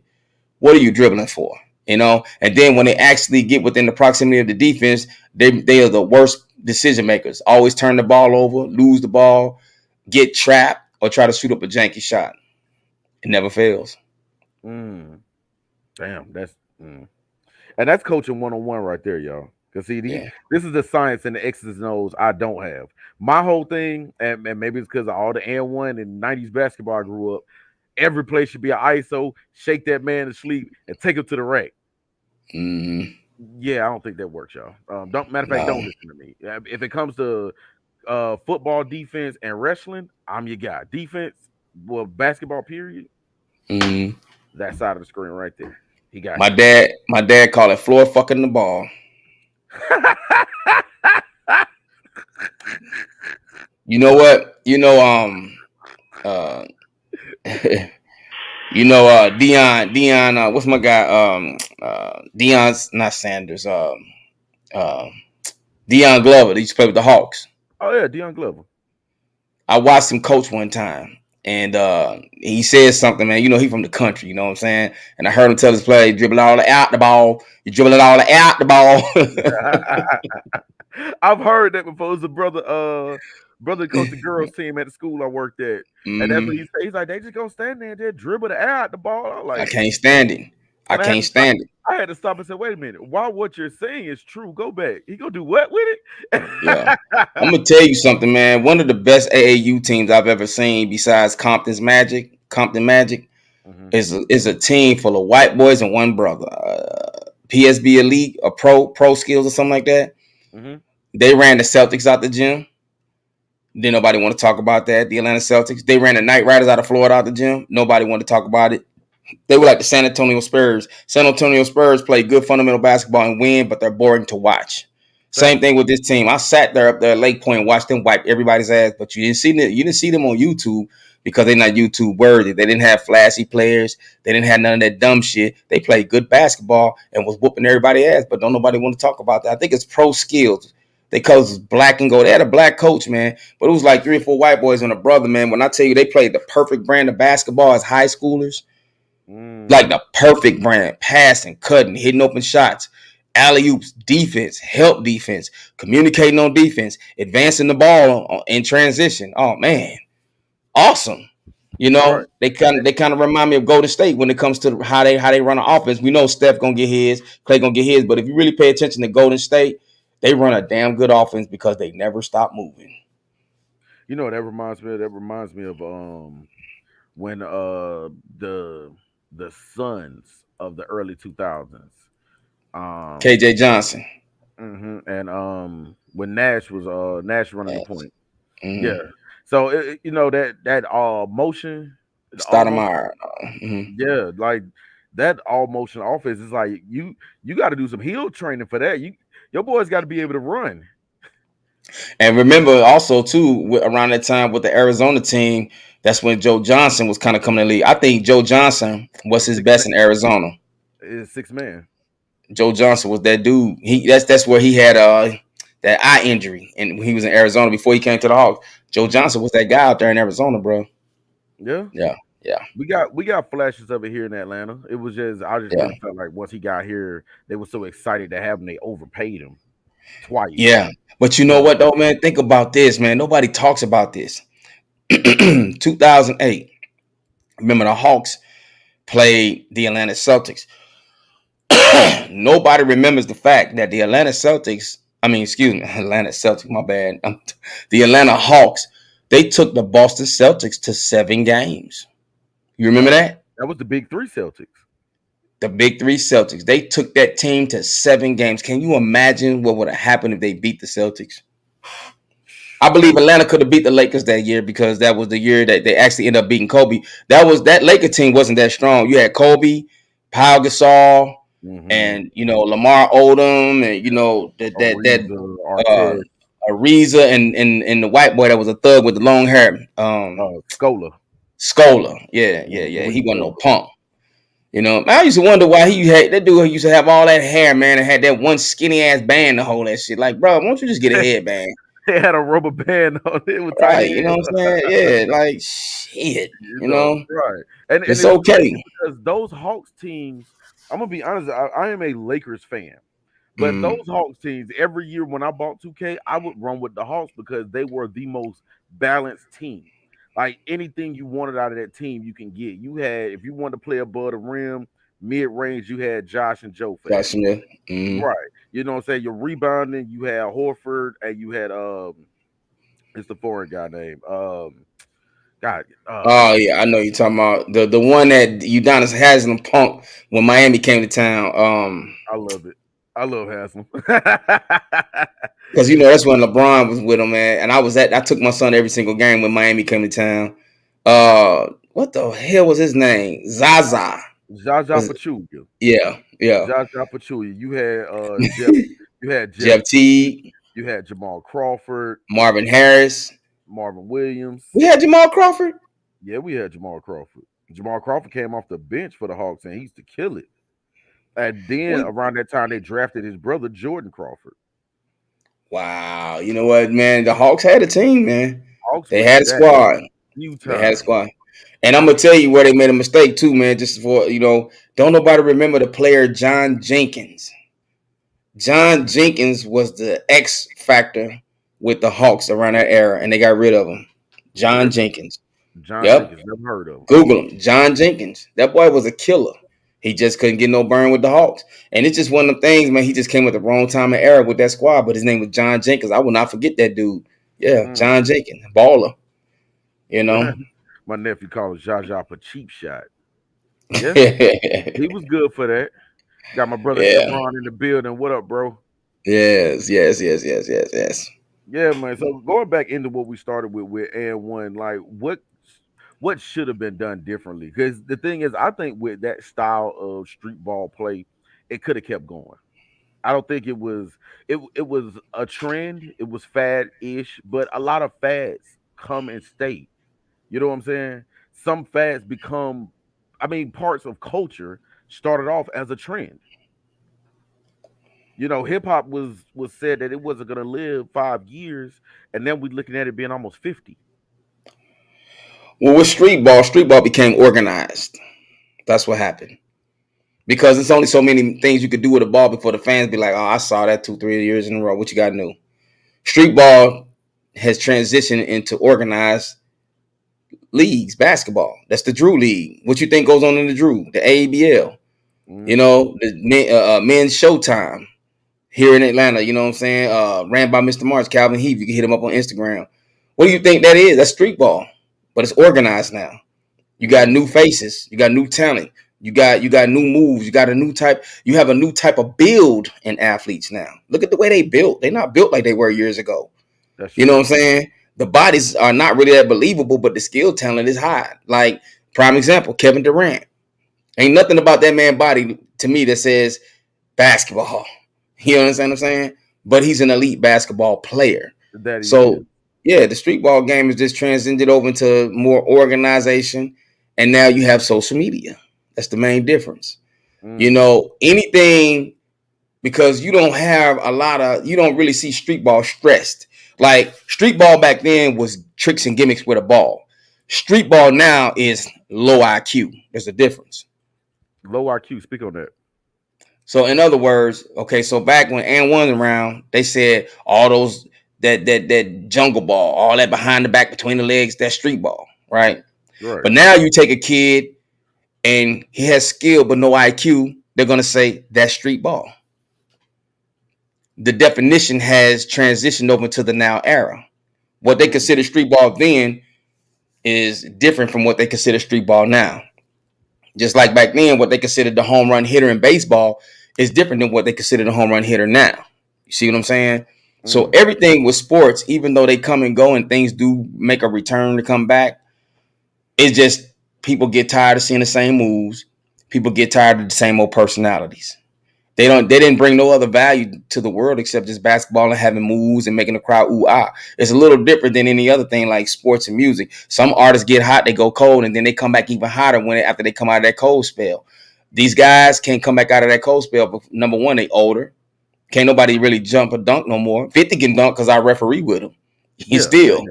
what are you dribbling for? And then when they actually get within the proximity of the defense, they are the worst decision makers. Always turn the ball over, lose the ball, get trapped, or try to shoot up a janky shot. It never fails. Damn, and that's coaching 101 right there, y'all. Because see, this is the science and the X's and O's I don't have. My whole thing, and maybe it's because of all the N1 and 90s basketball I grew up, every play should be an ISO, shake that man to sleep, and take him to the rack. Yeah, I don't think that works, y'all. Don't Matter of fact, don't listen to me. If it comes to football defense and wrestling, I'm your guy. Defense, well, basketball period. That side of the screen right there. He got my dad. My dad called it floor fucking the ball. You know what? Dion, what's my guy? Dion's not Sanders. Dion Glover. They used to play with the Hawks. Oh yeah, Dion Glover. I watched him coach one time, and he said something, man. He from the country, you know what I'm saying? And I heard him tell his play, dribble all out the ball. You dribble it all out the ball. I've heard that before. It was a brother coached the girls team at the school I worked at. And that's what he said. He's like, they just gonna stand there and just dribble the air out the ball. I'm like, I can't stand it. I can't stand it. I had to stop and say, wait a minute. While what you're saying is true, go back. He gonna do what with it? Yeah. I'm gonna tell you something, man. One of the best AAU teams I've ever seen, besides Compton Magic, is a team full of white boys and one brother. PSB Elite or Pro Skills or something like that. They ran the Celtics out the gym. Didn't nobody want to talk about that. The Atlanta Celtics. They ran the Knight Riders out of Florida out the gym. Nobody wanted to talk about it. They were like the San Antonio Spurs. San Antonio Spurs play good fundamental basketball and win, but they're boring to watch. Same thing with this team. I sat there up there at Lake Point and watched them wipe everybody's ass, but you didn't see them on YouTube because they're not YouTube worthy. They didn't have flashy players. They didn't have none of that dumb shit. They played good basketball and was whooping everybody's ass, but don't nobody want to talk about that. I think it's Pro Skills. They cause it's black and gold. They had a black coach, man, but it was like 3 or 4 white boys and a brother, man. When I tell you they played the perfect brand of basketball as high schoolers, like the perfect brand, passing, cutting, hitting open shots, alley-oops, defense, help defense, communicating on defense, advancing the ball in transition. Oh man, awesome. Right. They kind of remind me of Golden State when it comes to how they run an offense. We know Steph gonna get his, Clay gonna get his, but if you really pay attention to Golden State, they run a damn good offense because they never stop moving. That reminds me of when the Suns of the early 2000s. KJ Johnson. And when Nash was running the point. Mm-hmm. Yeah. So that motion Stoudemire. Yeah, like that all motion offense is like you got to do some heel training for that. Your boys got to be able to run. And remember also too, around that time with the Arizona team, that's when Joe Johnson was kind of coming to the league. I think Joe Johnson was his best in Arizona. Is 6 man. Joe Johnson was that dude. That's where he had that eye injury, and he was in Arizona before he came to the Hawks. Joe Johnson was that guy out there in Arizona, bro. Yeah. Yeah, yeah, We got flashes of it here in Atlanta. It was just I just yeah, really felt like once he got here, they were so excited to have him, they overpaid him twice. yeah. But you know So what though, man? Think about this, man. Nobody talks about this. 2008. Remember the Hawks played the Atlanta Celtics. Nobody remembers the fact that the Atlanta Celtics, I mean, excuse me, Atlanta Celtics, my bad. The Atlanta Hawks, they took the Boston Celtics to 7 games. You remember that was that? that was the big three Celtics. The big three Celtics. They took that team to 7 games. Can you imagine what would have happened if they beat the Celtics? I believe Atlanta could have beat the Lakers that year because that was the year that they actually ended up beating Kobe. That Laker team wasn't that strong. You had Kobe, Pau Gasol, Mm-hmm. and Lamar Odom, and that Ariza, uh Artest, Ariza and the white boy that was a thug with the long hair, Scola, Scola. Yeah, yeah, yeah. Louis He wasn't no Scola. punk. I used to wonder why he had that dude who used to have all that hair, man, and had that one skinny ass band to hold that shit. Like, bro, why don't you just get a headband? They had a rubber band on it with tight Right, you know ends. what I'm saying? Yeah, like shit, Right. And it's it's okay. crazy because those Hawks teams, I'm gonna be honest, I am a Lakers fan. But Mm, those Hawks teams, every year when I bought 2K, I would run with the Hawks because they were the most balanced team. Like anything you wanted out of that team, you can get. You had, if you wanted to play above the rim, mid range, you had Josh and Joe for Josh that. Smith. Mm. Right. You know what I'm saying? Your rebounding, you had Horford and you had it's the foreign guy name. God, Oh yeah, I know you're talking about the one that Udonis Haslam punked when Miami came to town. I love it. I love Haslam. Because that's when LeBron was with him, man. And I took my son every single game when Miami came to town. What the hell was his name? Zaza. Jaja Was Pachulia. Yeah, yeah. Jaja Pachulia. You had Jeff. You had Jeff Jeff Teague, You had Jamal Crawford, Marvin Harris. Marvin Williams. We had Jamal Crawford. Yeah, we had Jamal Crawford. Jamal Crawford came off the bench for the Hawks and he used to kill it. And then We around that time, they drafted his brother Jordan Crawford. Wow. You know what, man? The Hawks had a team, man. Hawks They was had a stacked squad. few They had a times. squad. And I'm gonna tell you where they made a mistake too, man. Just for don't nobody remember the player John Jenkins. John Jenkins was the X factor with the Hawks around that era, and they got rid of him. John Really, Jenkins. John Yep. Jenkins, never heard of him. Google him. John Jenkins. That boy was a killer. He just couldn't get no burn with the Hawks. And it's just one of them things, man. He just came at the wrong time and era with that squad. But his name was John Jenkins. I will not forget that dude. Yeah, Mm. John Jenkins. Baller. You know. My nephew called Jaja for cheap shot. Yeah, Yeah. he was good for that. Got my brother Chevron in the building. What up, bro? Yes, yes, yes, yes, yes, yes. Yeah, man. So going back into what we started with and one, like what should have been done differently? Because the thing is, I think with that style of street ball play, it could have kept going. I don't think it was a trend. It was fad ish, but a lot of fads come and stay. You know what I'm saying? Some fads become, I mean, parts of culture started off as a trend. Hip hop was said that it wasn't gonna live 5 years, and then we looking at it being almost 50. Well, with street ball became organized. That's what happened. Because it's only so many things you could do with a ball before the fans be like, "Oh, I saw that 2, 3 years in a row. What you got new?" Street ball has transitioned into organized leagues, basketball. That's the Drew League. What you think goes on in the Drew, the ABL? Hmm. The men's Showtime here in Atlanta. You know what I'm saying? Ran by Mr. March, Calvin Heath. You can hit him up on Instagram. What do you think that is? That's street ball, but it's organized now. You got new Hmm. faces. You got new talent. You got new moves. You got a new type. You have a new type of build in athletes now. Look at the way they built. They're not built like they were years ago. That's You know what true. I'm saying? The bodies are not really that believable, but the skill talent is high. Like prime example, Kevin Durant. Ain't nothing about that man body to me that says basketball. You understand what I'm saying? But he's an elite basketball player. That he is. So yeah, the street ball game is just transcended over into more organization, and now you have social media. That's the main difference. Hmm. Anything because you don't really see street ball stressed. Like street ball back then was tricks and gimmicks with a ball. Street ball now is low IQ. There's a difference. Low IQ. Speak on that. So in other words, okay, so back when and one around, they said all those that jungle ball, all that behind the back between the legs, that's street ball, right? Right. But now you take a kid and he has skill but no IQ, they're gonna say that's street ball. The definition has transitioned over to the now era. What they consider street ball then is different from what they consider street ball now. Just like back then, what they considered the home run hitter in baseball is different than what they consider the home run hitter now. You see what I'm saying? So Mm. everything with sports, even though they come and go and things do make a return to come back, it's just people get tired of seeing the same moves. People get tired of the same old personalities. They didn't bring no other value to the world except just basketball and having moves and making the crowd ooh ah. It's a little different than any other thing like sports and music. Some artists get hot, they go cold, and then they come back even hotter when after they come out of that cold spell. These guys can't come back out of that cold spell. But number one, they older. Can't nobody really jump or dunk no more. 50 can dunk because I referee with him. He's Yeah. still,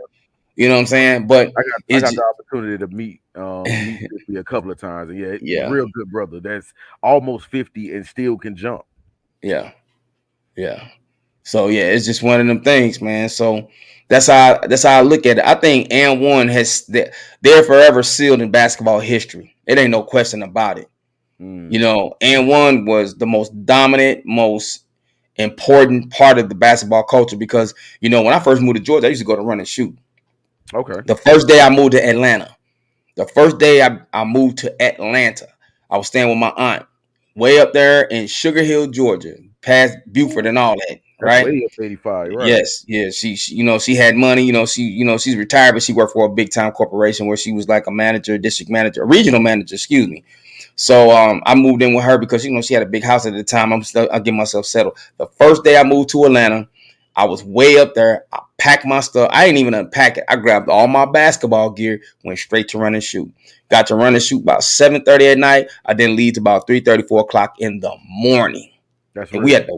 you know what I'm saying? But I got it's the opportunity to meet 50 a couple of times, and yeah, yeah, real good brother. That's almost 50 and still can jump. yeah, yeah. So yeah, it's just one of them things, man. So that's how I look at it. I think and one they're forever sealed in basketball history. It ain't no question about it. Mm. You know, and one was the most dominant, most important part of the basketball culture because when I first moved to Georgia, I used to go to run and shoot. Okay. The first day I moved to Atlanta, the first day I moved to Atlanta, I was staying with my aunt way up there in Sugar Hill, Georgia, past Buford and all that, That's right? way up 85, right? Yes, yes. She had money. She's retired, but she worked for a big time corporation where she was like a manager, district manager, a regional manager. Excuse me. So I moved in with her because she had a big house at the time. I get myself settled. The first day I moved to Atlanta, I was way up there. I packed my stuff. I didn't even unpack it. I grabbed all my basketball gear, went straight to run and shoot. Got to run and shoot about 7:30 at night. I then leave to about 3:30, 4 o'clock in the morning. That's And we real. had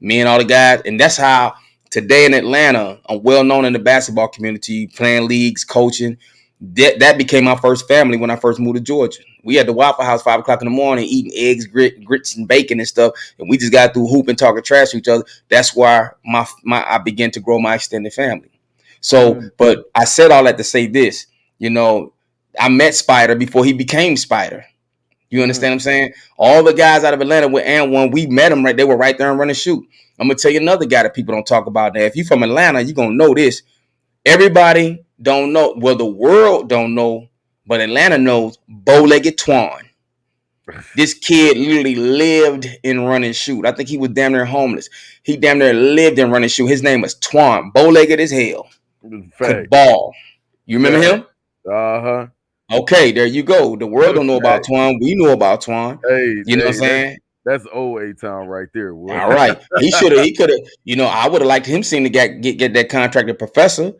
me and all the guys, and that's how today in Atlanta, I'm well known in the basketball community, playing leagues, coaching. That became my first family when I first moved to Georgia. We had the Waffle House 5 o'clock in the morning, eating eggs, grits, and bacon and stuff, and we just got through hooping, talking trash to each other. That's where I began to grow my extended family. So, Mm. but I said all that to say this, you know, I met Spider before he became Spider. You Mm. understand what I'm saying? All the guys out of Atlanta with and one, we met them right. They were right there and running shoot. I'm gonna tell you another guy that people don't talk about. Now, if you from Atlanta, you gonna know this. Everybody don't know. Well, the world don't know, but Atlanta knows. Bow-legged Twan. This kid literally lived in run and shoot. I think he was damn near homeless. He damn near lived in run and shoot. His name was Twan. Bow-legged as hell. Could Fact. ball. You remember Fact. him? Uh-huh. Okay, there you go. The world don't know about Fact. Twan. We know about Twan. Hey, You know what I'm hey, saying? that's old A Town right there. Boy. All right. He could have, I would have liked him seeing to get that contract to Professor.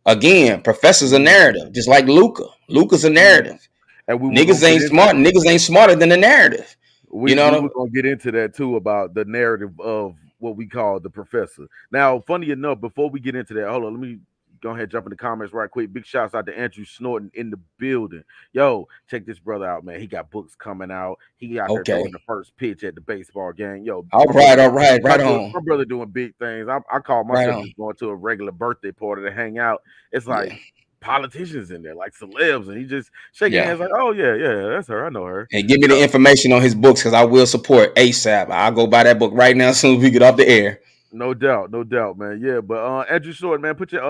Again, Professor's a Mm. narrative, just like Luca. Luca's a Mm. narrative. And we were Niggas gonna get ain't smart. into Niggas ain't smarter than the narrative. You we know? were gonna get into that too about the narrative of what we call the professor. Now, funny enough, before we get into that, hold on, let me go ahead and jump in the comments right quick. Big shouts out to Andrew Snorton in the building. Yo, check this brother out, man. He got books coming out. He out there throwing Okay. the first pitch at the baseball game. Yo, All right, all right. Right on. my brother doing big things. I call Right myself on. just going to a regular birthday party to hang out. It's like Yeah. politicians in there, like celebs, and he just shaking Yeah. hands like, oh yeah, yeah, that's her. I know her. And give me the information on his books because I will support ASAP. I'll go buy that book right now as soon as we get off the air. No doubt, man. Yeah, but Andrew Short, man, put your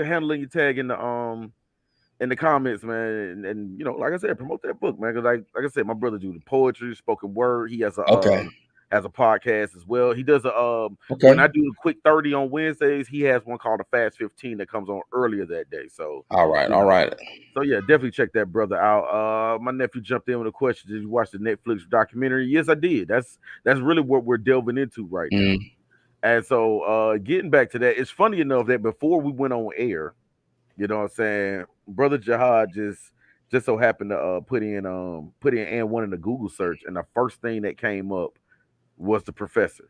handle and your tag in the comments, man, and like I said, promote that book, man. Because like I said, my brother do the poetry, spoken word. He Okay. has a podcast as well. He does when Okay. I do the quick 30 on Wednesdays, he has one called the Fast 15 that comes on earlier that day. So All right. you All know, right. so yeah, definitely check that brother out. My nephew jumped in with a question: did you watch the Netflix documentary? Yes, I did. That's really what we're delving into right now. Mm, And so getting back to that, it's funny enough that before we went on air, you know what I'm saying, brother Jihad just so happened to put in and one in the Google search, and the first thing that came up was the professor.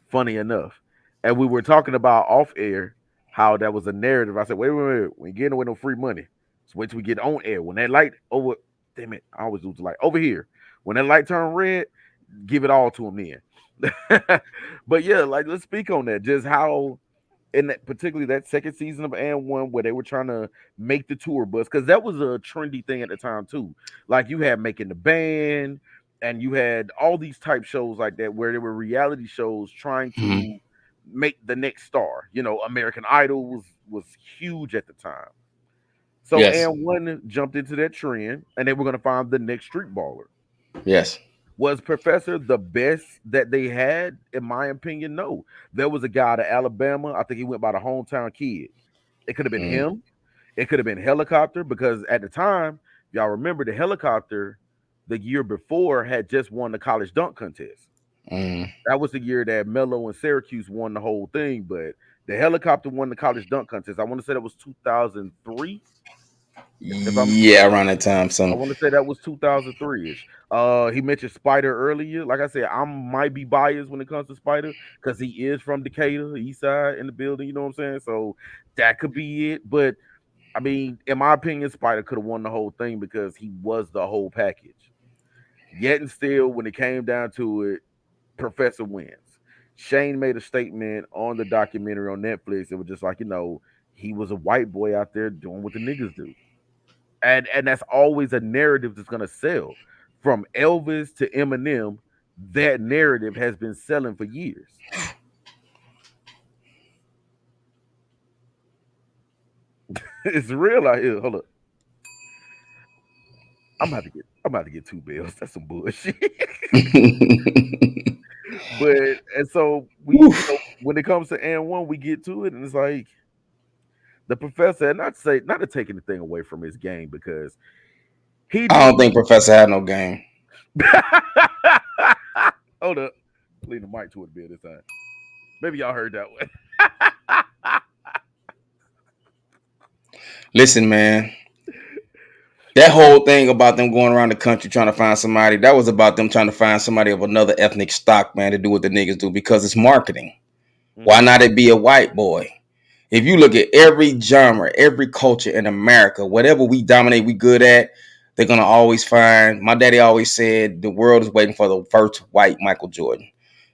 Funny enough. And we were talking about off air how that was a narrative. I said, wait, we ain't getting away no free money. So wait till we get on air. When that light over, damn it, I always lose the light over here. When that light turn red, give it all to him then. But yeah, like let's speak on that. Just how in that particularly that second season of and one where they were trying to make the tour bus because that was a trendy thing at the time too. Like you had making the band and you had all these type shows like that where there were reality shows trying Mhm. to make the next star. You know, American Idol was huge at the time. So Yes. and one jumped into that trend and they were gonna find the next street baller. Yes. Was Professor the best that they had? In my opinion, no. There was a guy out of Alabama. I think he went by the hometown kid. It could have been Mm, him. It could have been Helicopter because at the time, y'all remember the Helicopter the year before had just won the college dunk contest. mm. That was the year that Melo and Syracuse won the whole thing, but the Helicopter won the college dunk contest. I want to say that was 2003. If I'm Yeah, around that time, I some. want to say that was 2003-ish. He mentioned Spider earlier. Like I said, I might be biased when it comes to Spider because he is from Decatur, East Side in the building. You know what I'm saying? So that could be it. But I mean, in my opinion, Spider could have won the whole thing because he was the whole package. Yet and still, when it came down to it, Professor wins. Shane made a statement on the documentary on Netflix. It was just like, he was a white boy out there doing what the niggas do. And that's always a narrative that's gonna sell. From Elvis to Eminem, that narrative has been selling for years. It's real out here. Hold up. I'm about to get two bills. That's some bullshit. But and so Oof. when it comes to and one, we get to it, and it's like the professor, and not to take anything away from his game because he I did don't think Professor had no game. hold up. Lean the mic toward the bill this time. Maybe y'all heard that one. Listen, man, that whole thing about them going around the country trying to find somebody, that was about them trying to find somebody of another ethnic stock, man, to do what the niggas do because it's marketing. Why Hmm. not it be a white boy? If you look at every genre, every culture in America, whatever we dominate, we good at, they're gonna always find. My daddy always said the world is waiting for the first white Michael Jordan.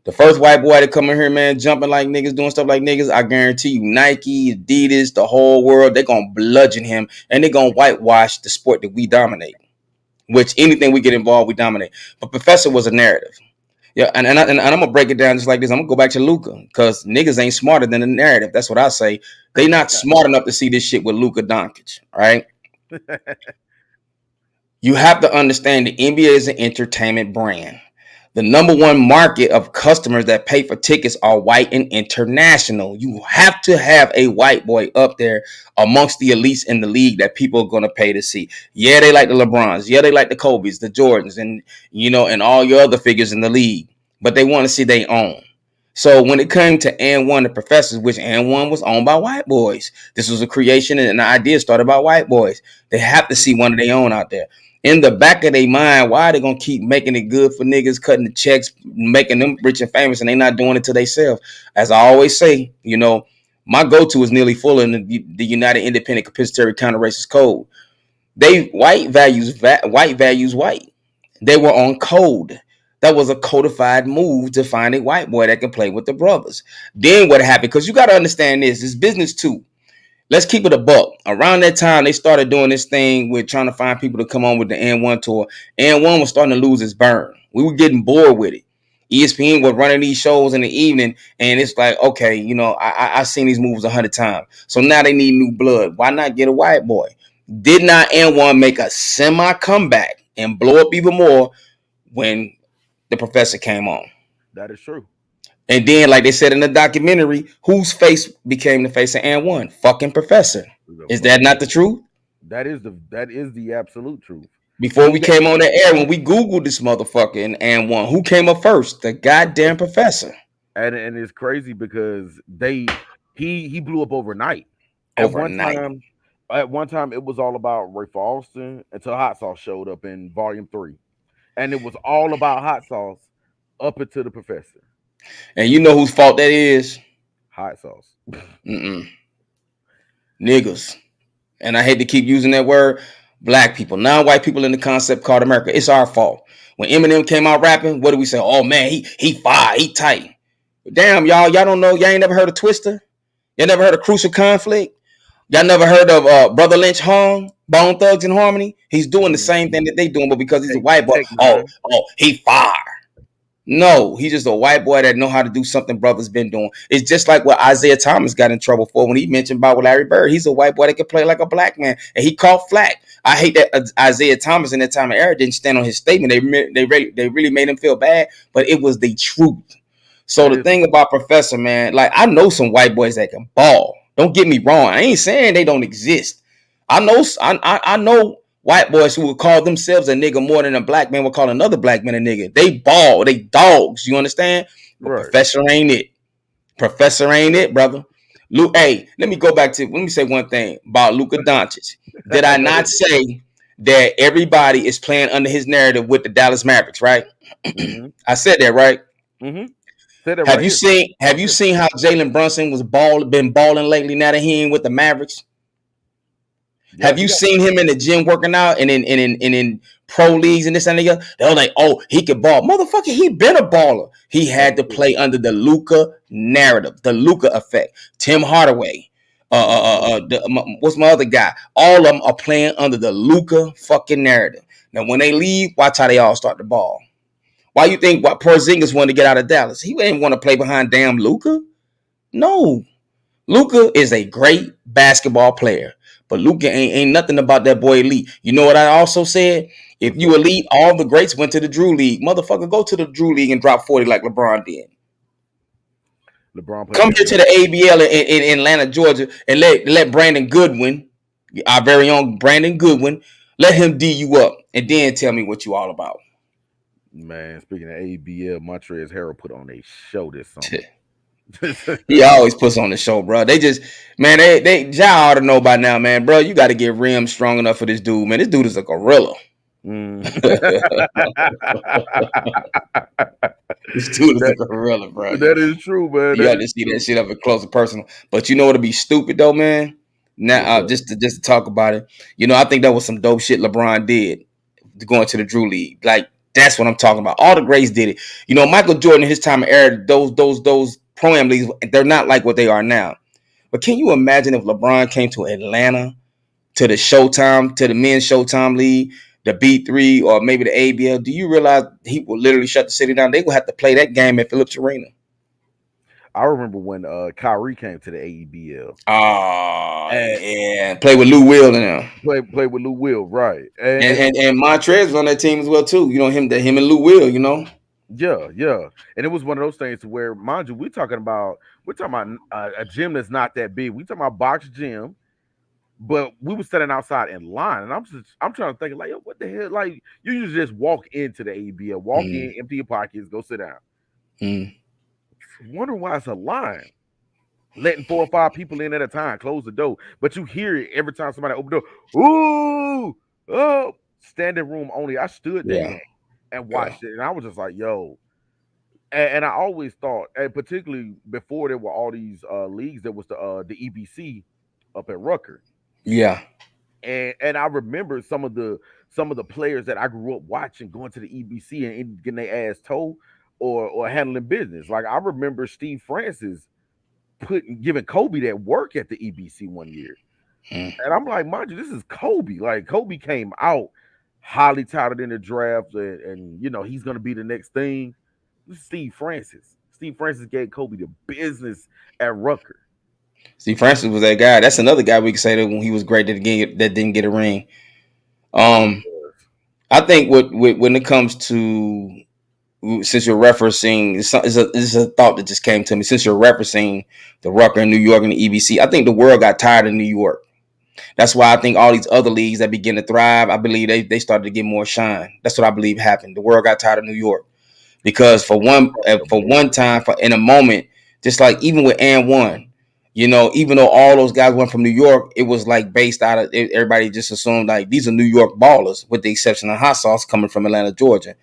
The first white boy to come in here, man, jumping like niggas, doing stuff like niggas, I guarantee you, Nike, Adidas, the whole world, they're gonna bludgeon him and they're gonna whitewash the sport that we dominate. Which anything we get involved, we dominate. But Professor was a narrative. Yeah, and I'm gonna break it down just like this. I'm gonna go back to Luca because niggas ain't smarter than the narrative. That's what I say. They not smart enough to see this shit with Luca Doncic. All right, you have to understand the NBA is an entertainment brand. The number one market of customers that pay for tickets are white and international. You have to have a white boy up there amongst the elites in the league that people are going to pay to see. Yeah, they like the LeBrons. Yeah, they like the Kobe's, the Jordans, and and all your other figures in the league. But they want to see their own. So when it came to and one, the professors, which and one was owned by white boys, this was a creation and an idea started by white boys. They have to Mhm. see one of their own out there in the back of their mind, why are they gonna keep making it good for niggas, cutting the checks, making them rich and famous, and they not doing it to themselves? As I always say, my go-to is nearly full in the United Independent Compensatory Counter Racist Code. They white values white. They were on code. That was a codified move to find a white boy that can play with the brothers. Then what happened? Because you got to understand this. It's business too. Let's keep it a buck. Around that time, they started doing this thing with trying to find people to come on with the N1 tour. N1 was starting to lose its burn. We were getting bored with it. ESPN was running these shows in the evening, and it's like, okay, I seen these moves 100 times. So now they need new blood. Why not get a white boy? Did not N1 make a semi comeback and blow up even more when the professor came on? That is true. And then, like they said in the documentary, whose face became the face of N1? Fucking Professor. The Is that fucking not the truth? that is the absolute truth. Before we He came on the air, when we Googled this motherfucker and N1, who came up first? The goddamn Professor. Professor. And it's crazy because he blew up overnight. At one Overnight. time, at one time it was all about Ray Falston until Hot Sauce showed up in volume 3. And it was all about Hot Sauce up until the professor. And you know whose fault that is? Hot Sauce. Mm-mm. niggas. And I hate to keep using that word, black people, non-white people in the concept called America. It's our fault. When Eminem came out rapping, what do we say? Oh man, he fire, he tight. Damn, y'all don't know. Y'all ain't never heard of Twister. Y'all never heard of Crucial Conflict. Y'all never heard of Brother Lynch Hung, Bone Thugs and Harmony. He's doing the same thing that they doing, but because he's a white boy, Take 9. he fire. No, he's just a white boy that know how to do something brothers been doing. It's just like what Isaiah Thomas got in trouble for when he mentioned about with Larry Bird. He's a white boy that can play like a black man, and he caught flack. I hate that Isaiah Thomas in that time of era didn't stand on his statement. They really made him feel bad, but it was the truth. So That the is thing about Professor, man, like I know some white boys that can ball. Don't get me wrong. I ain't saying they don't exist. I know white boys who would call themselves a nigga more than a black man would call another black man a nigga. They ball, they dogs. You understand? But right. Professor ain't it. Professor ain't it, brother. Luke, hey, let me say one thing about Luka Doncic. Did I not say that everybody is playing under his narrative with the Dallas Mavericks, right? Mm-hmm. I said that, right? Mm-hmm. Say that Have right you here. seen have Right you here. seen how Jalen Brunson been balling lately now that he ain't with the Mavericks? Yeah, Have he you got. seen him in the gym working out and in pro leagues and this and the other? They're like, oh, he could ball. Motherfucker, he been a baller. He That's had to true. play under the Luka narrative, the Luka effect. Tim Hardaway. Mm-hmm. What's my other guy? All of them are playing under the Luka fucking narrative. Now, when they leave, watch how they all start to ball. Why you think what Porzingis wanted to get out of Dallas? He didn't want to play behind damn Luka. No, Luka is a great basketball player, but Luka ain't nothing about that boy elite. You know what I also said? If What's you that? elite, all the greats went to the Drew League. Motherfucker, go to the Drew League and drop 40 like LeBron did. LeBron played Come that here to role. the ABL in Atlanta, Georgia, and let Brandon Goodwin, our very own Brandon Goodwin, let him D you up, and then tell me what you all about. Man, speaking of ABL, Montrezl Harrell put on a show this summer. He always puts on the show, bro. They just, man, y'all ought to know by now, man, bro. You got to get rims strong enough for this dude, man. This dude is a gorilla. Mm. This dude is a that gorilla, bro. that is true, man. You That got is to see that true. shit up and close and personal. But you know what'll be stupid though, man? What's Now, that? just to talk about it, I think that was some dope shit LeBron did going to the Drew League. Like that's what I'm talking about. All the greats did it. Michael Jordan in his time of era, those pro-am leagues, they're not like what they are now. But can you imagine if LeBron came to Atlanta to the men's Showtime league, the B3 or maybe the ABL? Do you realize he will literally shut the city down? They will have to play that game at Phillips Arena. I remember when Kyrie came to the AEBL Oh, and yeah. Play with Lou Will and them. play with Lou Will, right? And Montrez was on that team as well, too. Him and Lou Will. Yeah, yeah. And it was one of those things to where, mind you, we're talking about a gym that's not that big. We talking about box gym, but we were standing outside in line, and I'm trying to think like, yo, what the hell? Like you usually just walk into the ABL, walk Mm, in, empty your pockets, go sit down. mm, Wonder why it's a line. Letting 4 or 5 people in at a time, close the door. But you hear it every time somebody open the door. Ooh, oh, standing room only. I stood that yeah, game and yeah, watched it, and I was just like, yo. And I always thought, and particularly before there were all these leagues, there was the EBC up at Rucker, yeah, and I remember some of the players that I grew up watching going to the EBC and getting their ass told or handling business. Like I remember Steve Francis giving Kobe that work at the EBC one year. mm. And I'm like, mind you, this is Kobe. Like Kobe came out highly touted in the draft, and he's gonna be the next thing. This is Steve Francis. Steve Francis gave Kobe the business at Rucker. See, Francis was that guy. That's another guy we could say that when he was great that didn't get a ring. He Um, was. I think when it comes to, since you're referencing, it's a thought that just came to me. Since you're referencing the Rucker in New York and the EBC, I think the world got tired of New York. That's why I think all these other leagues that begin to thrive, I believe they started to get more shine. That's what I believe happened. The world got tired of New York because for one time, for in a moment, just like even with and one, even though all those guys went from New York, it was like based out of everybody just assumed like these are New York ballers, with the exception of Hot Sauce coming from Atlanta, Georgia.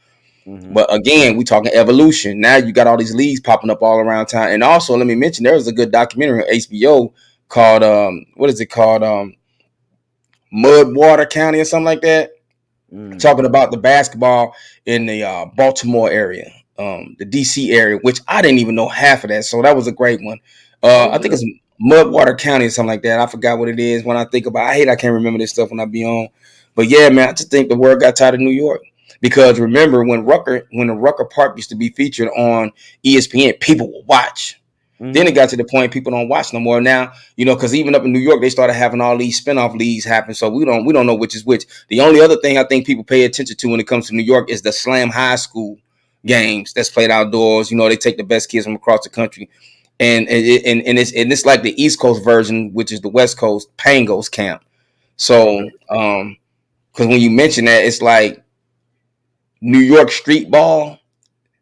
Hmm. But again, we talking evolution. Now you got all these leagues popping up all around town. And also, let me mention there was a good documentary on HBO called what is it called Mudwater County or something like that, Mm. talking about the basketball in the Baltimore area, the DC area, which I didn't even know half of that. So that was a great one. Oh I think yeah. it's Mudwater County or something like that. I forgot what it is. When I think about, I can't remember this stuff when I be on. But yeah, man, I just think the word got tired of New York because remember when the Rucker Park used to be featured on ESPN, people would watch. Then it Mm-hmm. got to the point people don't watch no more now, because even up in New York, they started having all these spinoff leagues happen. So we don't know which is which. The only other thing I think people pay attention to when it comes to New York is the Slam High School games that's played outdoors. They take the best kids from across the country, and it's like the East Coast version, which is the West Coast Pangos camp. Okay. So because when you mention that, it's like New York street ball,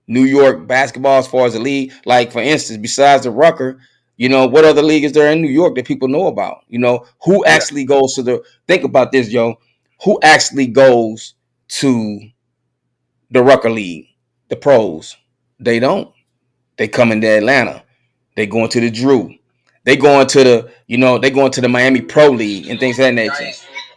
New York basketball as far as the league. Like for instance, besides the Rucker, what other league is there in New York that people know about? Who Yeah. actually goes to the think about this, yo. Who actually goes to the Rucker League? The pros. They don't. They come into Atlanta. They going to the Drew. They going to the Miami Pro League and things of that nature.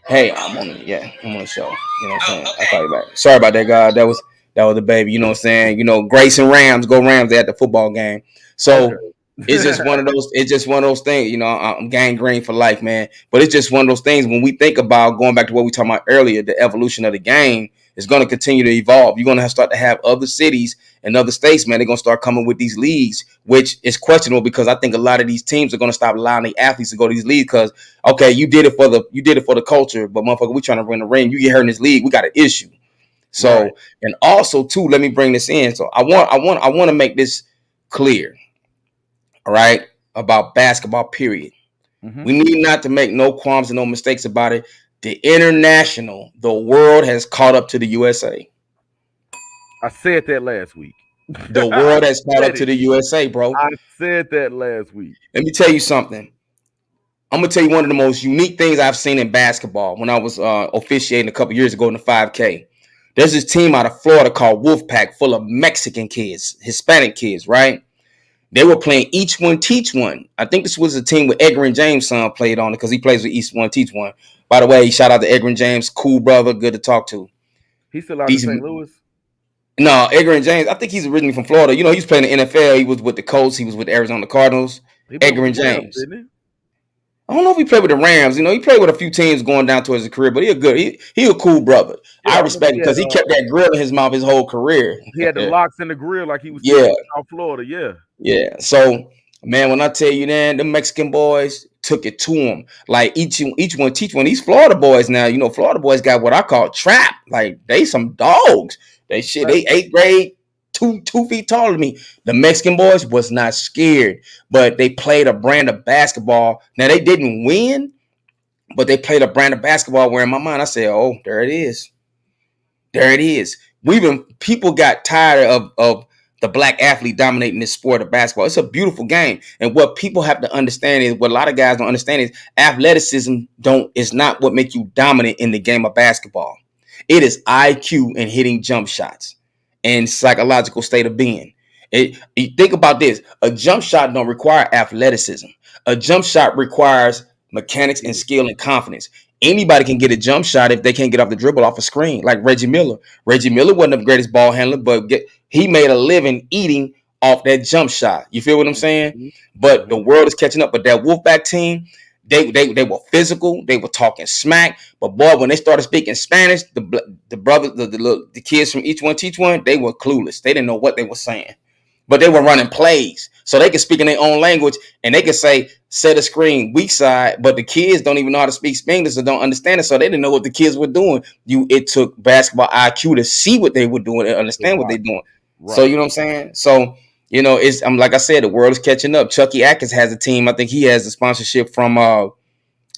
Hey, I'm on the show. You know what I'm saying? I'll call you back. Sorry about that, God. That was the baby. You know what I'm saying? Grace and Rams, go Rams. They at the football game. Okay. So it's just one of those. It's just one of those things. I'm gangrene for life, man. But it's just one of those things when we think about going back to what we talked about earlier, the evolution of the game is going to continue to evolve. You're going to start to have other cities and other states, man. They're going to start coming with these leagues, which is questionable because I think a lot of these teams are going to stop allowing the athletes to go to these leagues because okay, you did it for the culture, but motherfucker, we trying to win the ring. You get hurt in this league, we got an issue. Right. So, and also too, let me bring this in. So I want to make this clear, all right, about basketball. Period. Mm-hmm. We need not to make no qualms and no mistakes about it. The world has caught up to the USA. I said that last week. The I world has caught said up to it. the USA, bro. I said that last week. Let me tell you something. I'm gonna tell you one of the most unique things I've seen in basketball when I was officiating a couple years ago in the 5K. There's this team out of Florida called Wolfpack, full of Mexican kids, Hispanic kids, right? They were playing each one teach one. I think this was a team with Edgar and James' son played on it because he plays with each one teach one. By the way, shout out to Edgar and James, cool brother, good to talk to. He's still out in These St. Louis. No, Edgar and James. I think he's originally from Florida. He's playing the NFL. He was with the Colts. He was with the Arizona Cardinals. He played Edgar with and the Rams, James. didn't I don't know if he played with the Rams. He played with a few teams going down towards his career, but he a cool brother. he? I Yeah, I remember respect him because he kept that grill in his mouth his whole career. he had the locks in the grill like he was still Yeah, from South Florida. Yeah. yeah. So man, when I tell you, man, the Mexican boys took it to him. Like each one teach one. These Florida boys now, Florida boys got what I call trap. Like they some dogs. They eighth grade. Two feet taller than me. The Mexican boys was not scared, but they played a brand of basketball. Now they didn't win, but they played a brand of basketball where in my mind I said, "Oh, there it is, there it is." People got tired of the black athlete dominating this sport of basketball. It's a beautiful game, and what people have to understand is what a lot of guys don't understand is athleticism don't is not what make you dominant in the game of basketball. It is IQ and hitting jump shots and psychological state of being. You think about this: a jump shot don't require athleticism. A jump shot requires mechanics and skill and confidence. Anybody can get a jump shot if they can't get off the dribble off a screen, like Reggie Miller. Reggie Miller wasn't the greatest ball handler, but he made a living eating off that jump shot. You feel what I'm saying? But the Mm-hmm. world is catching up. But that Wolfpack team, they were physical. They were talking smack. But boy, when they started speaking Spanish, the brothers, the kids from each one teach one, they were clueless. They didn't know what they were saying, but they were running plays so they could speak in their own language and they could say set a screen weak side, but the kids don't even know how to speak English or don't understand it, so they didn't know what the kids were doing. It took basketball IQ to see what they were doing and To understand what they're watch. doing. So Right. you know what I'm saying? So it's I'm like I said, the world is catching up. Chucky Atkins has a team. I think he has a sponsorship from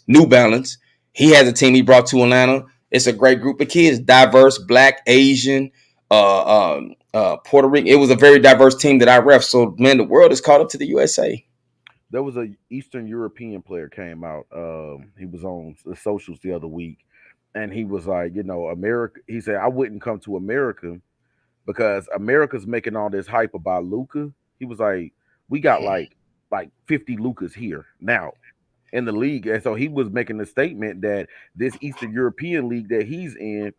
New Balance. He has a team he brought to Atlanta. It's a great group of kids, diverse, black, Asian, Puerto Rican. It was a very diverse team that I ref. So man, the world is caught up to the USA. There was a Eastern European player came out. He was on the socials the other week, and he was like, America. He said, I wouldn't come to America because America's making all this hype about Luca. He was like, we got like 50 Lucas here now. in the league. And so he was making the statement that this Eastern European league that he's in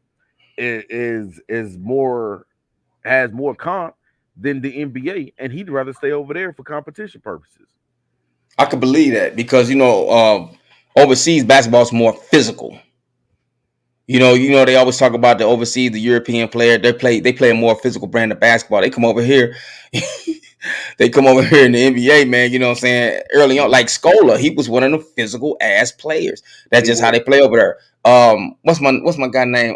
is more has more comp than the NBA, and he'd rather stay over there for competition purposes. I could believe that because overseas basketball is more physical. They always talk about the overseas, the European player. They play a more physical brand of basketball. They come over here, they come over here in the NBA, man. You know what I'm saying? Early on, Mhm. like Scola, he was one of the physical ass players. That's He just how was. they play over there. What's my guy name?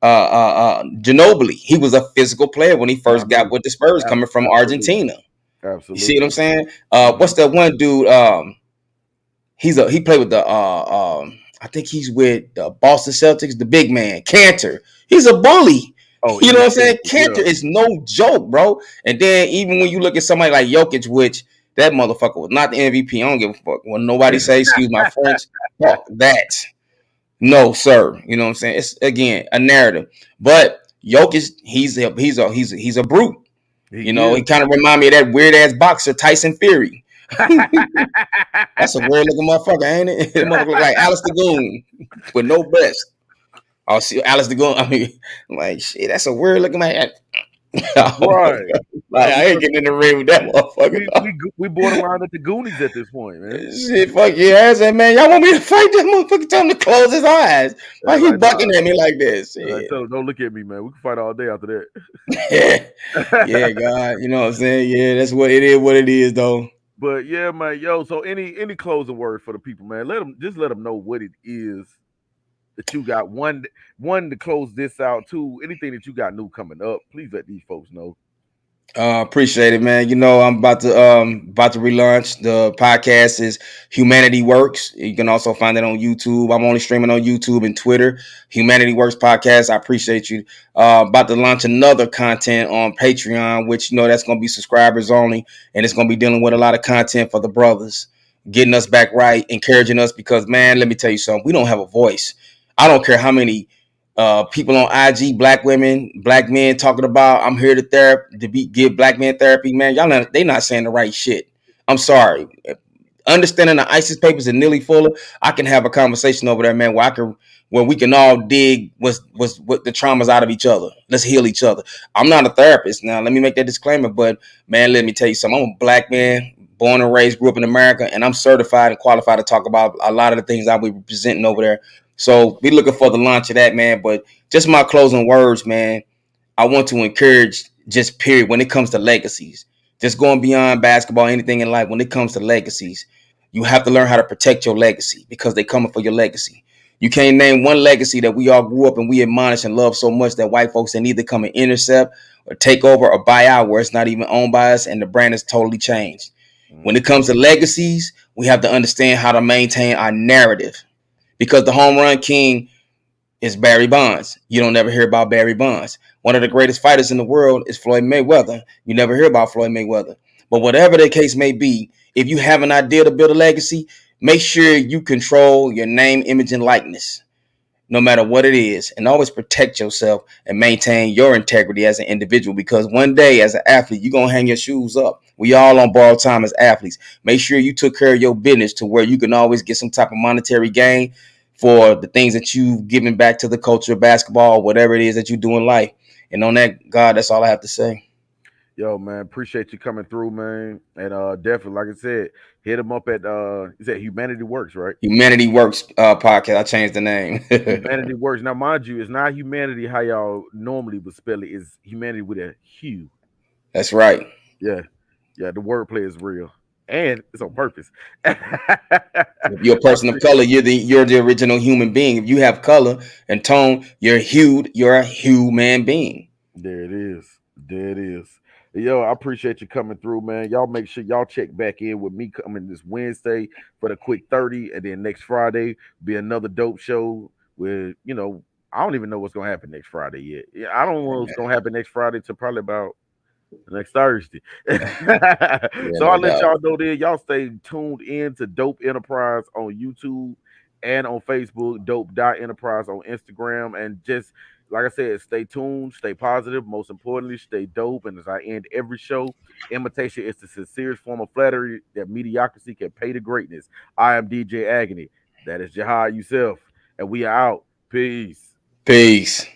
Ginobili. He was a physical player when he first got Uh-huh. with the Spurs, coming from Absolutely. Argentina. You see what I'm Absolutely. saying? Hmm. What's that one dude? He played with the I think he's with the Boston Celtics, the big man, Cantor. He's a bully. Oh, You know Enes what I'm saying? Kanter, Cantor yeah. is no joke, bro. And then even when you look at somebody like Jokic, which that motherfucker was not the MVP. I don't give a fuck. When nobody say, excuse my French, fuck that. No, sir. You know what I'm saying? It's again a narrative. But Jokic, he's a brute. He He is. kind of remind me of that weird ass boxer Tyson Fury. That's a weird looking motherfucker, ain't it? The motherfucker look like Alistair Goon with no breast. I'll see Alistair Goon. I mean, I'm like, shit, that's a weird looking man. Right. Like, I ain't Because getting in the ring with that motherfucker. we borderline at the Goonies at this point, man. Shit, fuck yeah, I said, man, y'all want me to fight that motherfucker? Tell him to close his eyes. Why They're he like, bucking nah. at me like this? They're like, Shit. tell them, don't look at me, man. We can fight all day after Yeah, yeah, that. God, you know what I'm saying? Yeah, that's what it is. What it is, though. But yeah, man, yo. So any closing words for the people, man? Let them know what it is that you got. One to close this out. Two, anything that you got new coming up. Please let these folks know. Appreciate it, man. I'm about to relaunch the podcast. Is Humanity Works. You can also find it on YouTube. I'm only streaming on YouTube and Twitter. Humanity Works podcast. I appreciate you. About to launch another content on Patreon, which that's going to be subscribers only, and it's going to be dealing with a lot of content for the brothers, getting us back right, encouraging us. Because man, let me tell you something. We don't have a voice. I don't care how many people on IG, black women, black men talking about I'm here give black men therapy, man. They not saying the right shit. I'm sorry. Understanding the ISIS papers and Neely Fuller, I can have a conversation over there, man, where we can all dig what's what the traumas out of each other. Let's heal each other. I'm not a therapist now. Let me make that disclaimer, but man, let me tell you something. I'm a black man, born and raised, grew up in America, and I'm certified and qualified to talk about a lot of the things I'll be presenting over there. So be looking for the launch of that, man. But just my closing words, man. I want to encourage just period when it comes to legacies. Just going beyond basketball, anything in life, when it comes to legacies, you have to learn how to protect your legacy because they coming for your legacy. You can't name one legacy that we all grew up and we admonish and love so much that white folks can either come and intercept or take over or buy out where it's not even owned by us and the brand is totally changed. When it Hmm. comes to legacies, we have to understand how to maintain our narrative because the home run king is Barry Bonds. You don't never hear about Barry Bonds. One of the greatest fighters in the world is Floyd Mayweather. You never hear about Floyd Mayweather. But whatever the case may be, if you have an idea to build a legacy, make sure you control your name, image, and likeness, no matter what it is, and always protect yourself and maintain your integrity as an individual. Because one day, as an athlete, you're gonna hang your shoes up. We all on borrowed time as athletes. Make sure you took care of your business to where you can always get some type of monetary gain for the things that you've given back to the culture of basketball, or whatever it is that you do in life. And on that, God, that's all I have to say. Yo, man, appreciate you coming through, man. And definitely, like I said, hit him up at you said Humanity Works, right? Humanity Works podcast. I changed the name. Humanity Works. Now, mind you, it's not humanity how y'all normally would spell it. It's humanity with a hue. That's right. Yeah, yeah. The wordplay is real, and it's on purpose. If you're a I person of color, you're the original human being. If you have color and tone, you're a human being. There it is. There it is. Yo, I appreciate you coming through, man. Y'all make sure y'all check back in with me coming this Wednesday for the quick 30. And then next Friday be another dope show with, I don't even know what's gonna happen next Friday yet. Yeah, I don't know what's gonna happen next Friday till probably about next Thursday. Yeah, So no I'll let doubt. y'all know there. Y'all stay tuned in to Dope Enterprise on YouTube and on Facebook, Dope Dot Enterprise on Instagram. And just like I said, stay tuned, stay positive. Most importantly, stay dope. And as I end every show, imitation is the sincerest form of flattery that mediocrity can pay to greatness. I am DJ Agony. That is Jihad Yusef. And we are out. Peace. Peace.